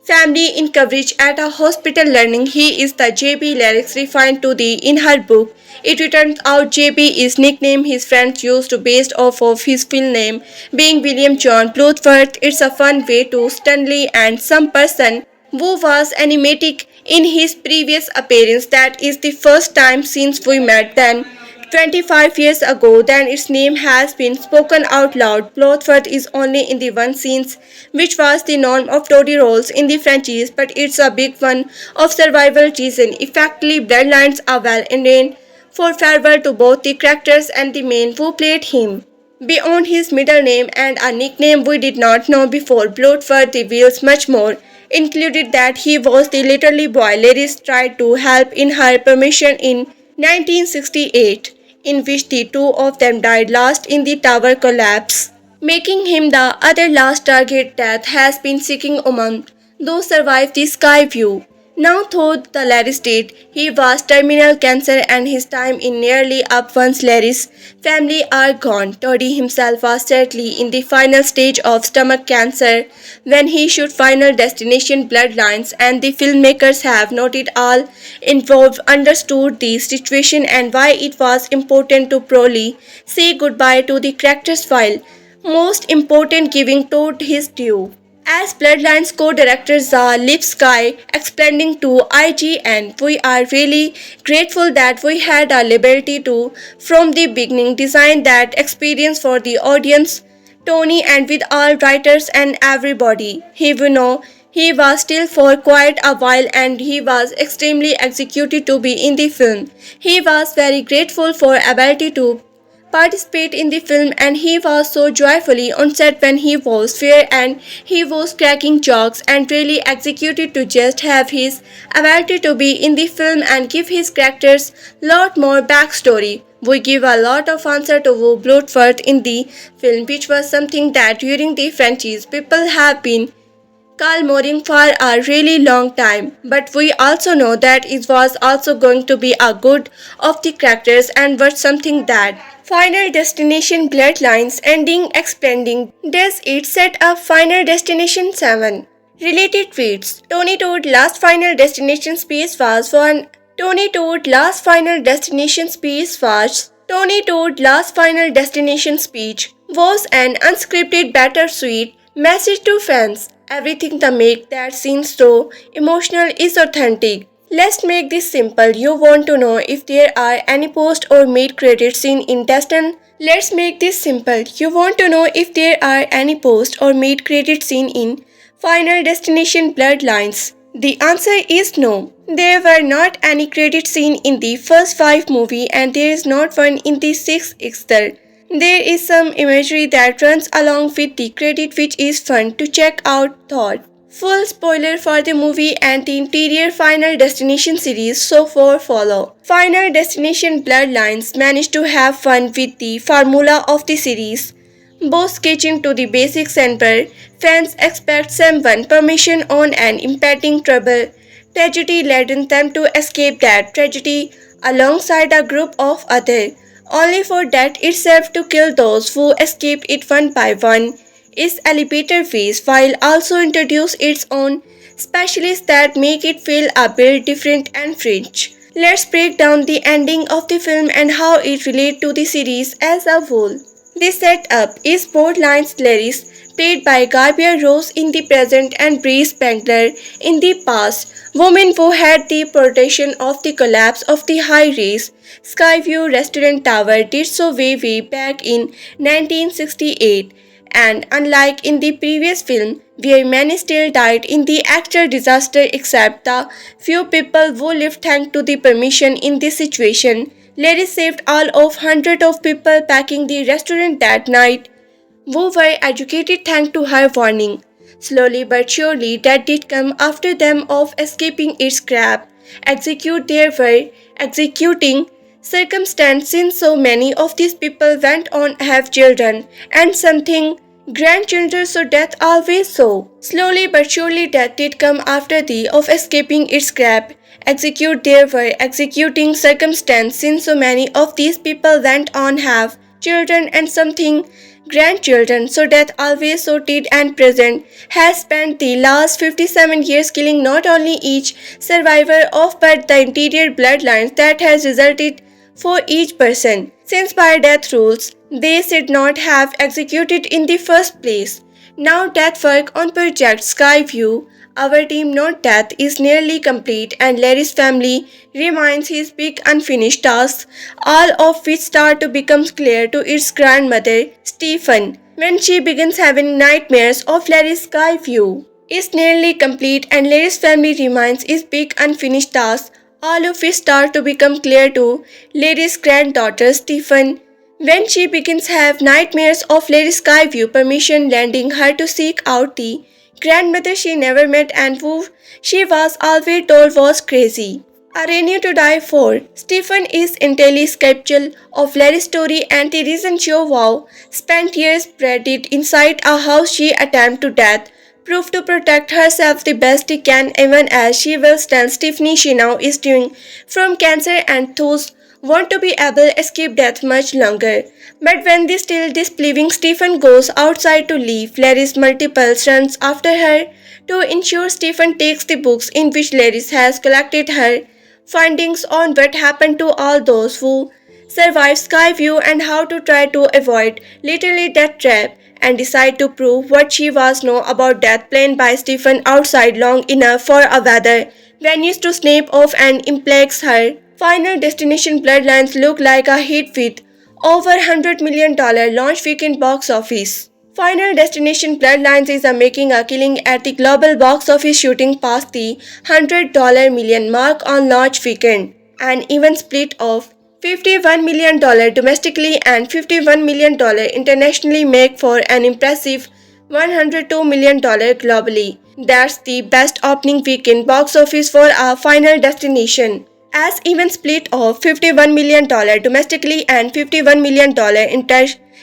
Family in coverage at a hospital learning he is the JB lyrics refined to the in her book. It turns out JB is nickname his friends used based off of his full name being William John Bloodworth. It's a fun way to Stanley and some person who was enigmatic in his previous appearance. That is the first time since we met then 25 years ago, then its name has been spoken out loud. Bloodworth is only in the one scene, which was the norm of Toady roles in the franchise, but it's a big one of survival reason. Effectively, Bloodlines are well ingrained for farewell to both the characters and the man who played him. Beyond his middle name and a nickname we did not know before, Bloodworth reveals much more, included that he was the literally boy Laris tried to help in her permission in 1968, in which the two of them died last in the tower collapse, making him the other last target death has been seeking among those survived the Skyview. Now though the Larry's dead, he was terminal cancer and his time in nearly up once Larry's family are gone. Toddy himself was sadly in the final stage of stomach cancer when he shoot Final Destination Bloodlines, and the filmmakers have noted all involved understood the situation and why it was important to properly say goodbye to the characters while most important giving Todd his due. As Bloodlines co-director Lipovsky explaining to IGN, we are really grateful that we had a liberty to, from the beginning, design that experience for the audience, Tony, and with all writers and everybody. He was still for quite a while and he was extremely executed to be in the film. He was very grateful for ability to participate in the film, and he was so joyfully on set when he was fair and he was cracking jokes and really executed to just have his ability to be in the film and give his characters lot more backstory. We give a lot of answer to Bloodworth in the film, which was something that during the franchise people have been calmoring for a really long time, but we also know that it was also going to be a good of the characters and was something that Final Destination Bloodlines ending expanding does it set up Final Destination 7. Related tweets. Tony Todd last Final Destination Space was one. Tony Todd last Final Destination Space was Tony Todd last Final Destination speech was an unscripted bittersweet message to fans. Everything that make that scene so emotional is authentic. Let's make this simple. You want to know if there are any post or mid-credit scene in Destin? Let's make this simple. You want to know if there are any post or mid-credit scene in Final Destination Bloodlines? The answer is no. There were not any credit scene in the first 5 movies and there is not one in the 6th either. There is some imagery that runs along with the credit which is fun to check out. Todd. Full spoiler for the movie and the interior Final Destination series, so far follow. Final Destination Bloodlines managed to have fun with the formula of the series, both sketching to the basics and where fans expect someone permission on an impending trouble. Tragedy led them to escape that tragedy alongside a group of others, only for that itself to kill those who escape it one by one. Its elevator phase while also introduce its own specialists that make it feel a bit different and French. Let's break down the ending of the film and how it relates to the series as a whole. The setup is Bloodlines Laris, played by Gabriel Rose in the present and Bree Spangler in the past, woman who had the protection of the collapse of the high-rise Skyview restaurant tower did so way back in 1968, and unlike in the previous film, where many still died in the actual disaster except the few people who lived thanks to the permission in this situation, Larry saved all of hundreds of people packing the restaurant that night who were educated thanks to her warning. Slowly but surely, that did come after them of escaping its grab. There were executing circumstance since so many of these people went on have children and something grandchildren, so death always so. Slowly but surely death did come after the of escaping its grab. There were executing circumstance since so many of these people went on have children and something grandchildren, so death always so did and present has spent the last 57 years killing not only each survivor of but the interior bloodlines that has resulted for each person. Since by death rules, they should not have executed in the first place. Now death work on Project Skyview. Our team not death is nearly complete and Larry's family remains his big unfinished tasks, all of which start to become clear to its grandmother, Stephen, when she begins having nightmares of Larry's Skyview. Is nearly complete and Larry's family remains his big unfinished tasks, all of which start to become clear to Larry's granddaughter, Stephen, when she begins have nightmares of Lady Skyview, permission lending her to seek out the grandmother she never met and who she was always told was crazy. Arraigned to die for. Stephen is entirely skeptical of Larry's story and the reason Wow spent years buried inside a house she attempted to death proved to protect herself the best she can even as she will tell Stephanie she now is doing from cancer and those want to be able to escape death much longer. But when the still disbelieving Stephen goes outside to leave, Larry multiple runs after her to ensure Stephen takes the books in which Larry has collected her findings on what happened to all those who survived Skyview and how to try to avoid literally death trap and decide to prove what she was know about death planned by Stephen outside long enough for a weather vanish to snap off and implex her. Final Destination Bloodlines look like a hit with over $100 million launch weekend box office. Final Destination Bloodlines is making a killing at the global box office, shooting past the $100 million mark on launch weekend, an even split of $51 million domestically and $51 million internationally make for an impressive $102 million globally. That's the best opening weekend box office for a Final Destination, as even split of $51 million domestically and $51 million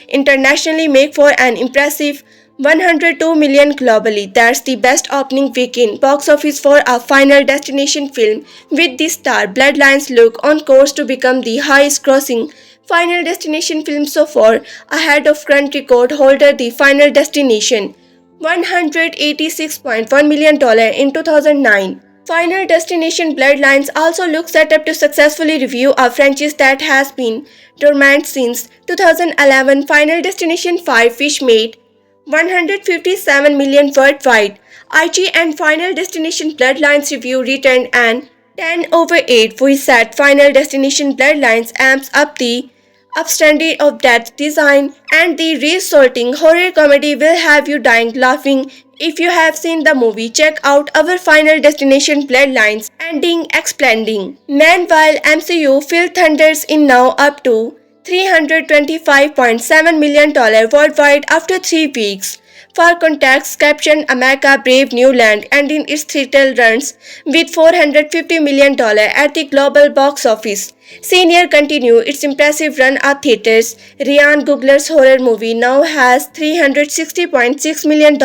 internationally make for an impressive $102 million globally. That's the best opening weekend box office for a Final Destination film, with the star Bloodlines look on course to become the highest grossing Final Destination film so far, ahead of current record holder The Final Destination, $186.1 million in 2009. Final Destination Bloodlines also looks set up to successfully review a franchise that has been dormant since 2011. Final Destination 5, which made $157 million worldwide. IG and Final Destination Bloodlines review returned an 10/8, which said Final Destination Bloodlines amps up the upstanding of death design and the resulting horror comedy will have you dying laughing. If you have seen the movie, check out our Final Destination Bloodlines ending exploding. Meanwhile, MCU Phil Thunders in now up to $325.7 million worldwide after 3 weeks. For context, caption America Brave New Land ending its title runs with $450 million at the global box office. Senior continue its impressive run at theaters. Ryan Coogler's horror movie now has $360.6 million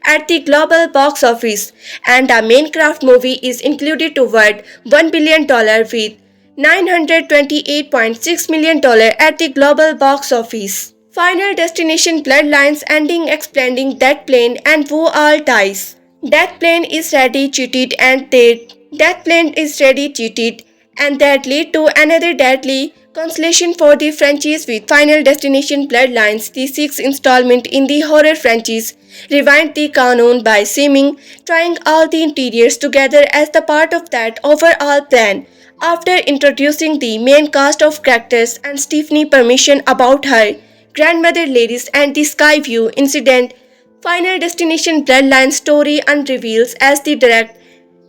at the global box office, and a Minecraft movie is included toward $1 billion with $928.6 million at the global box office. Final Destination Bloodlines ending explaining Death Plane and Who All Dies. Death Plane is ready cheated and that lead to another deadly consolation for the franchise with Final Destination Bloodlines, the 6th installment in the horror franchise, rewind the canon by seeming trying all the interiors together as the part of that overall plan. After introducing the main cast of characters and Stephanie permission about her grandmother Laris and the Skyview incident, Final Destination Bloodlines story unreveals as the direct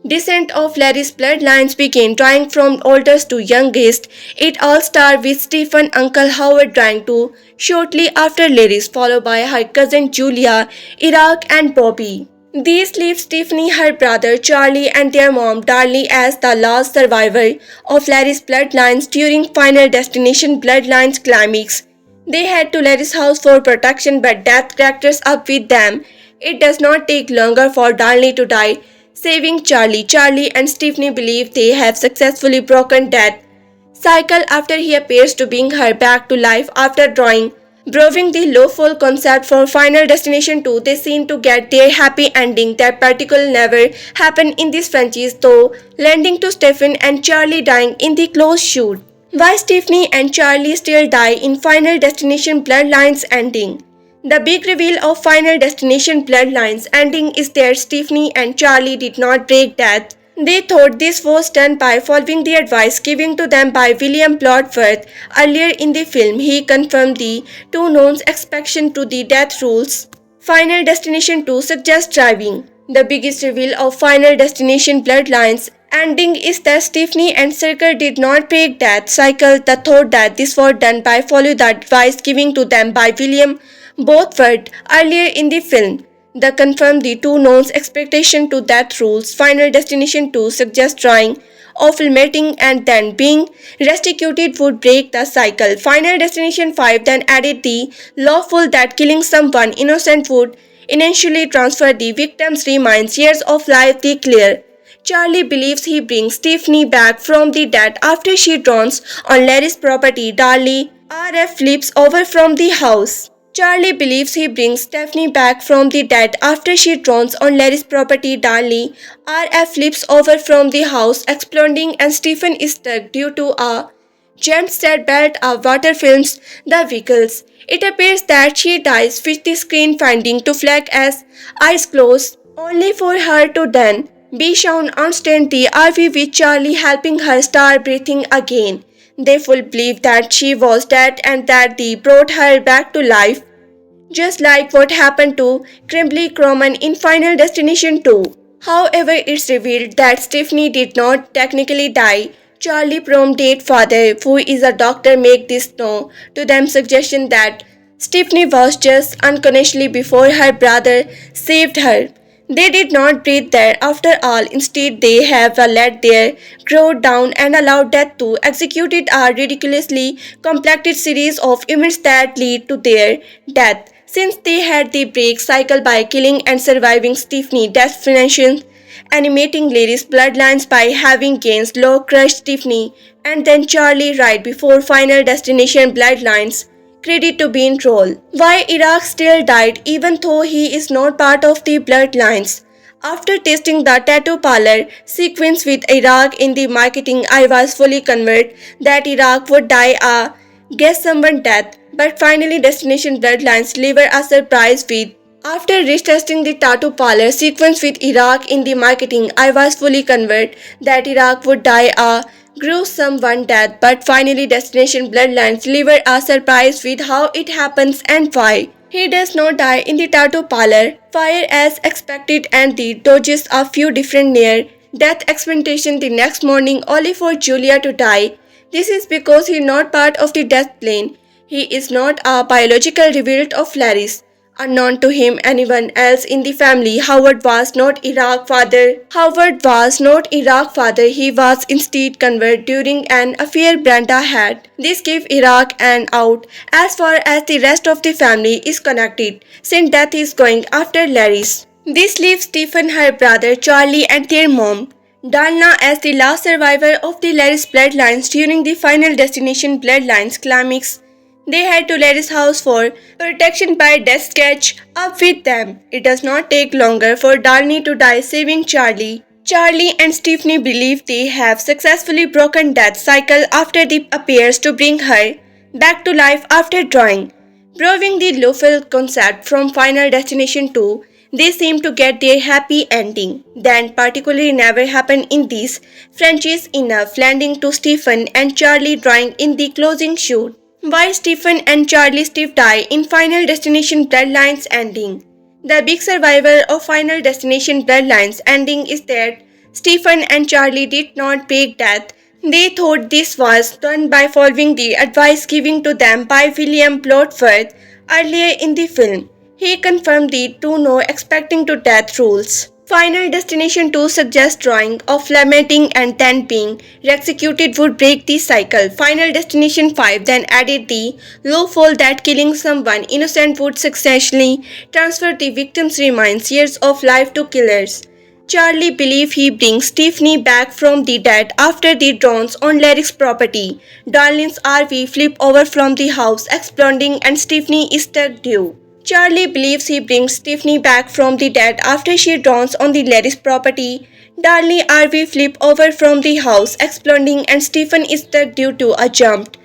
descent of Larry's bloodlines began, drawing from oldest to youngest. It all started with Stephen Uncle Howard dying too shortly after Larry's, followed by her cousin Julia, Iraq, and Bobby. These leave Stephanie, her brother Charlie, and their mom Darlie as the last survivor of Larry's bloodlines during Final Destination Bloodlines climax. They head to Larry's house for protection, but death catches up with them. It does not take longer for Darlie to die, saving Charlie. Charlie and Stephanie believe they have successfully broken death cycle after he appears to bring her back to life after drawing. Proving the lawful concept for Final Destination 2, they seem to get their happy ending that particularly never happened in this franchise, though landing to Stephen and Charlie dying in the close shoot. Why Stephanie and Charlie still die in Final Destination Bloodlines ending? The big reveal of Final Destination Bloodlines ending is that Stephanie and Charlie did not break death. They thought this was done by following the advice given to them by William Bloodworth earlier in the film. He confirmed the two knowns exception to the death rules. Final Destination 2 suggests driving. The biggest reveal of Final Destination Bloodlines ending is that Stephanie and Circle did not break death cycle. The thought that this was done by following the advice given to them by William Bloodworth earlier in the film. The confirmed the two knowns expectation to death rules. Final Destination 2 suggests trying of mating and then being restituted would break the cycle. Final Destination 5 then added the lawful that killing someone innocent would eventually transfer the victim's remains years of life. The clear Charlie believes he brings Stephanie back from the dead after she drowns on Larry's property. Darlie RF flips over from the house. Charlie believes he brings Stephanie back from the dead after she drowns on Larry's property. Darlie RF flips over from the house, exploding, and Stephen is stuck due to a jammed set belt of water films the vehicles. It appears that she dies with the screen finding to flag as eyes closed, only for her to then be shown on stand the RV with Charlie helping her start breathing again. They fully believe that she was dead and that they brought her back to life, just like what happened to Crimbley Croman in Final Destination 2. However, it's revealed that Stephanie did not technically die. Charlie prom date father, who is a doctor, make this known to them, suggestion that Stephanie was just unconsciously before her brother saved her. They did not breathe there after all. Instead, they have let their guard down and allowed death to execute a ridiculously complex series of events that lead to their death. Since they had the break cycle by killing and surviving Stephanie, Destination animating Larry's bloodlines by having Gaines Law crushed Stephanie, and then Charlie right before Final Destination Bloodlines. Credit to be in role. Why Iraq still died even though he is not part of the bloodlines. After testing the tattoo parlor sequence with Iraq in the marketing, I was fully convinced that Iraq would die a guess someone death, but finally Destination Bloodlines deliver a surprise with. After retesting the tattoo parlor sequence with Iraq in the marketing, I was fully convinced that Iraq would die a gruesome one death, but finally Destination Bloodlines deliver a surprise with how it happens and why. He does not die in the tattoo parlor fire as expected, and he dodges a few different near-death experimentation the next morning only for Julia to die. This is because he is not part of the death plane. He is not a biological result of Larry's. Unknown to him, anyone else in the family, Howard was not Iraq's father. He was instead converted during an affair Brenda had. This gave Iraq an out as far as the rest of the family is connected, since death is going after Larry's. This leaves Stephen, her brother Charlie, and their mom Dalna as the last survivor of the Larry's bloodlines during the Final Destination Bloodlines climax. They head to Larry's house for protection by death catch up with them. It does not take longer for Darnie to die, saving Charlie. Charlie and Stephanie believe they have successfully broken death cycle after the appears to bring her back to life after drawing. Proving the lawful concept from Final Destination 2, they seem to get their happy ending. That particularly never happened in this franchise enough, landing to Stephen and Charlie dying in the closing shoot. Why Stephen and Charlie Steve die in Final Destination Bloodlines ending? The big survivor of Final Destination Bloodlines ending is that Stephen and Charlie did not break death. They thought this was done by following the advice given to them by William Blodworth earlier in the film. He confirmed the do no expecting to death rules. Final Destination 2 suggests drawing of lamenting and then being executed would break the cycle. Final Destination 5 then added the loophole that killing someone innocent would successfully transfer the victim's remains years of life to killers. Charlie believes he brings Stephanie back from the dead after the drones on Larry's property. Darlene's RV flip over from the house, exploding, and Stephanie is stuck due. Charlie believes he brings Stephanie back from the dead after she drowns on the Larry's property. Darlene's RV flip over from the house, exploding, and Stephen is stuck due to a jump.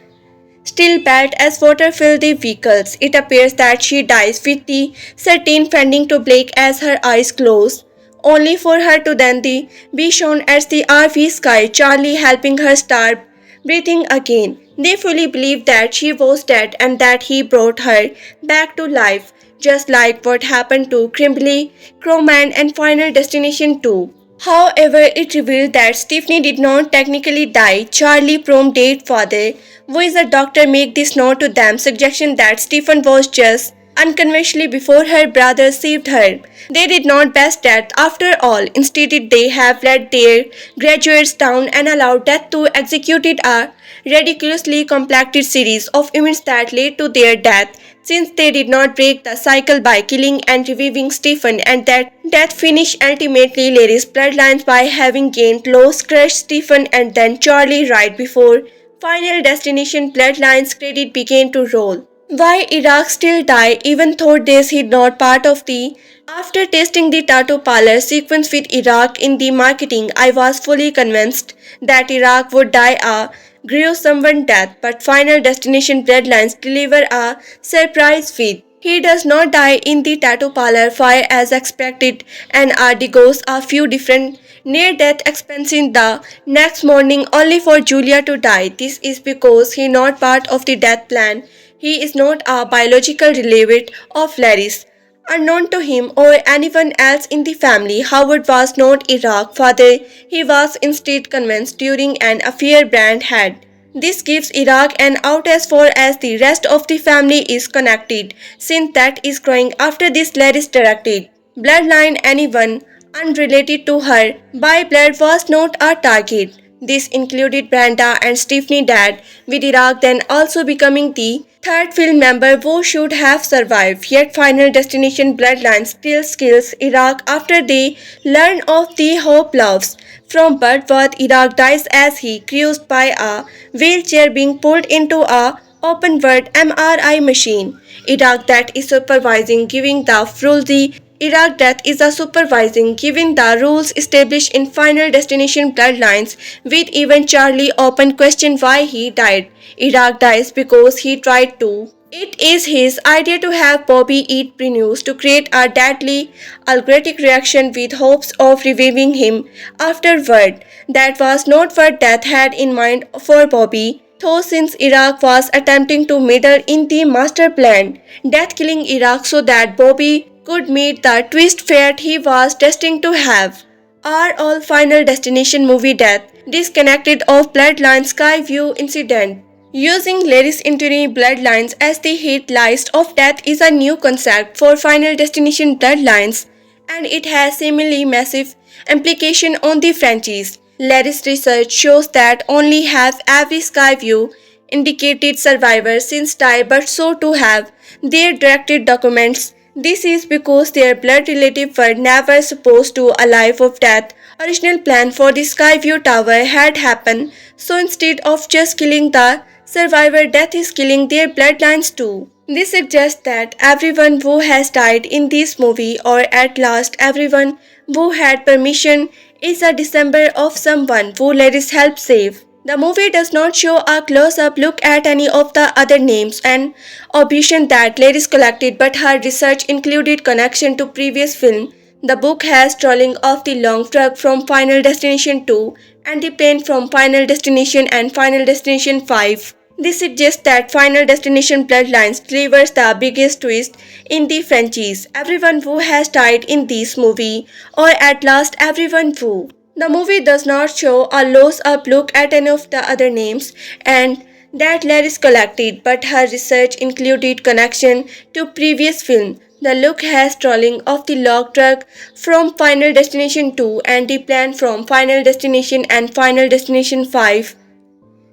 Still bad as water fill the vehicles. It appears that she dies with the certain fending to Blake as her eyes close, only for her to then be shown as the RV sky, Charlie helping her start breathing again. They fully believe that she was dead and that he brought her back to life, just like what happened to Kimberly, Crowman and Final Destination 2. However, it revealed that Stephanie did not technically die. Charlie, prom date father, who is a doctor, make this note to them, suggestion that Stephen was just unconventionally before her brother saved her. They did not best death after all. Instead, they have let their graduates down and allowed death to execute a ridiculously complex series of events that led to their death. Since they did not break the cycle by killing and reviving Stephen, and that death finished ultimately Larry's bloodlines by having gained lost crushed Stephen and then Charlie right before Final Destination Bloodlines credit began to roll. Why Iraq still die even though this is not part of the... After tasting the tattoo parlor sequence with Iraq in the marketing, I was fully convinced that Iraq would die a gruesome death, but Final Destination Bloodlines deliver a surprise with. He does not die in the tattoo parlor fire as expected and undergoes a few different near-death experiences the next morning only for Julia to die. This is because he is not part of the death plan. He is not a biological relative of Larry's. Unknown to him or anyone else in the family, Howard was not Iraq's father. He was instead convinced during an affair Brand had. This gives Iraq an out as far as the rest of the family is connected, since that is growing after this Larry's directed. Bloodline anyone unrelated to her by blood was not a target. This included Brenda and Stephanie Dad, with Iraq then also becoming the third film member who should have survived. Yet Final Destination Bloodlines still kills Iraq after they learn of the Hope loves. From Bloodworth, Iraq dies as he cruised by a wheelchair being pulled into a open-world MRI machine. Iraq that is supervising giving the Frulzi Iraq death is a supervising given the rules established in Final Destination Bloodlines, with even Charlie open question why he died. Iraq dies because he tried to. It is his idea to have Bobby eat Prinews to create a deadly allergic reaction with hopes of reviving him afterward. That was not what death had in mind for Bobby, though since Iraq was attempting to meddle in the master plan, death killing Iraq so that Bobby could meet the twist fate he was destined to have. Are all Final Destination movie death disconnected of Bloodlines Skyview incident? Using Larry's entire Bloodlines as the hit list of death is a new concept for Final Destination Bloodlines, and it has seemingly massive implication on the franchise. Larry's research shows that only half every Skyview indicated survivors since died, but so too have their directed documents. This is because their blood relatives were never supposed to a life of death. Original plan for the Skyview Tower had happened, so instead of just killing the survivor, death is killing their bloodlines too. This suggests that everyone who has died in this movie, or at last everyone who had permission, is a December of someone who Larry's helped save. The movie does not show a close-up look at any of the other names, an obsession that Laris collected, but her research included connection to previous film. The book has trolling of the long truck from Final Destination 2 and the plane from Final Destination and Final Destination 5. This suggests that Final Destination Bloodlines delivers the biggest twist in the franchise. Everyone who has died in this movie, or at last everyone who. The movie does not show a close-up look at any of the other names and that Laris collected, but her research included connection to previous film. The look has trolling of the log truck from Final Destination 2 and the plane from Final Destination and Final Destination 5.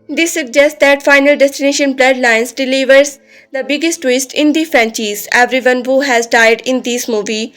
This suggests that Final Destination Bloodlines delivers the biggest twist in the franchise. Everyone who has died in this movie,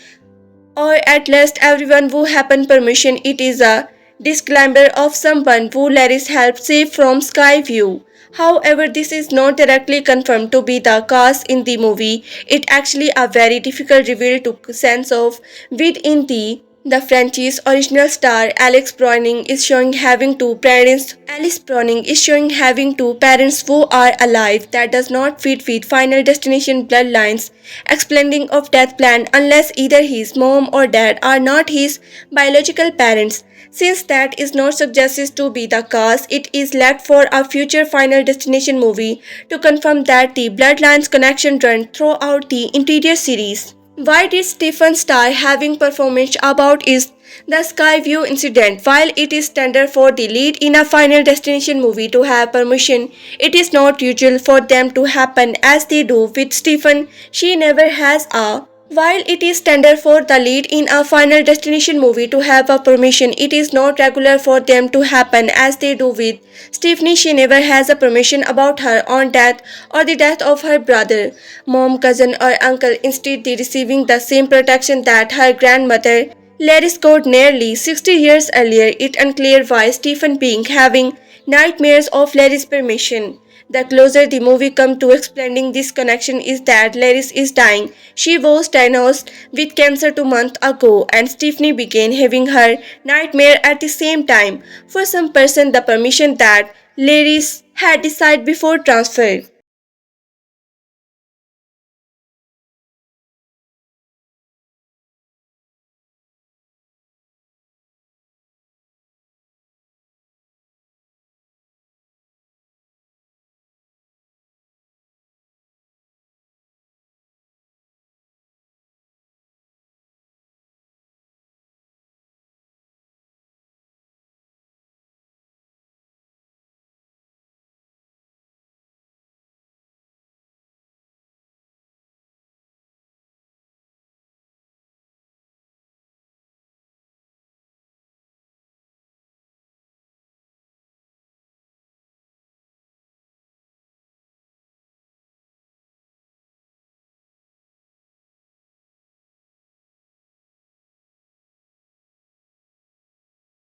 or at least everyone who happened permission, it is a disclaimer of someone who Laris helped save from Skyview. However, this is not directly confirmed to be the case in the movie. It actually a very difficult reveal to sense of within the franchise's original star Alice Browning is showing having two parents. Alice Browning is showing having two parents who are alive. That does not fit with Final Destination Bloodlines explaining of death plan unless either his mom or dad are not his biological parents. Since that is not suggested to be the case, it is left for a future Final Destination movie to confirm that the Bloodlines connection run throughout the entire series. Why did Stephen Star having performance about is the Skyview incident? While it is standard for the lead in a Final Destination movie to have permission, it is not usual for them to happen as they do with Stephen. She never has a While it is standard for the lead in a Final Destination movie to have a permission, it is not regular for them to happen as they do with Stephanie. She never has a permission about her own death or the death of her brother, mom, cousin or uncle, instead they receiving the same protection that her grandmother Laris got nearly 60 years earlier. It unclear why Stephen being having nightmares of Laris' permission. The closer the movie comes to explaining this connection is that Laris is dying. She was diagnosed with cancer 2 months ago and Stephanie began having her nightmare at the same time. For some person, the permission that Laris had decided before transfer.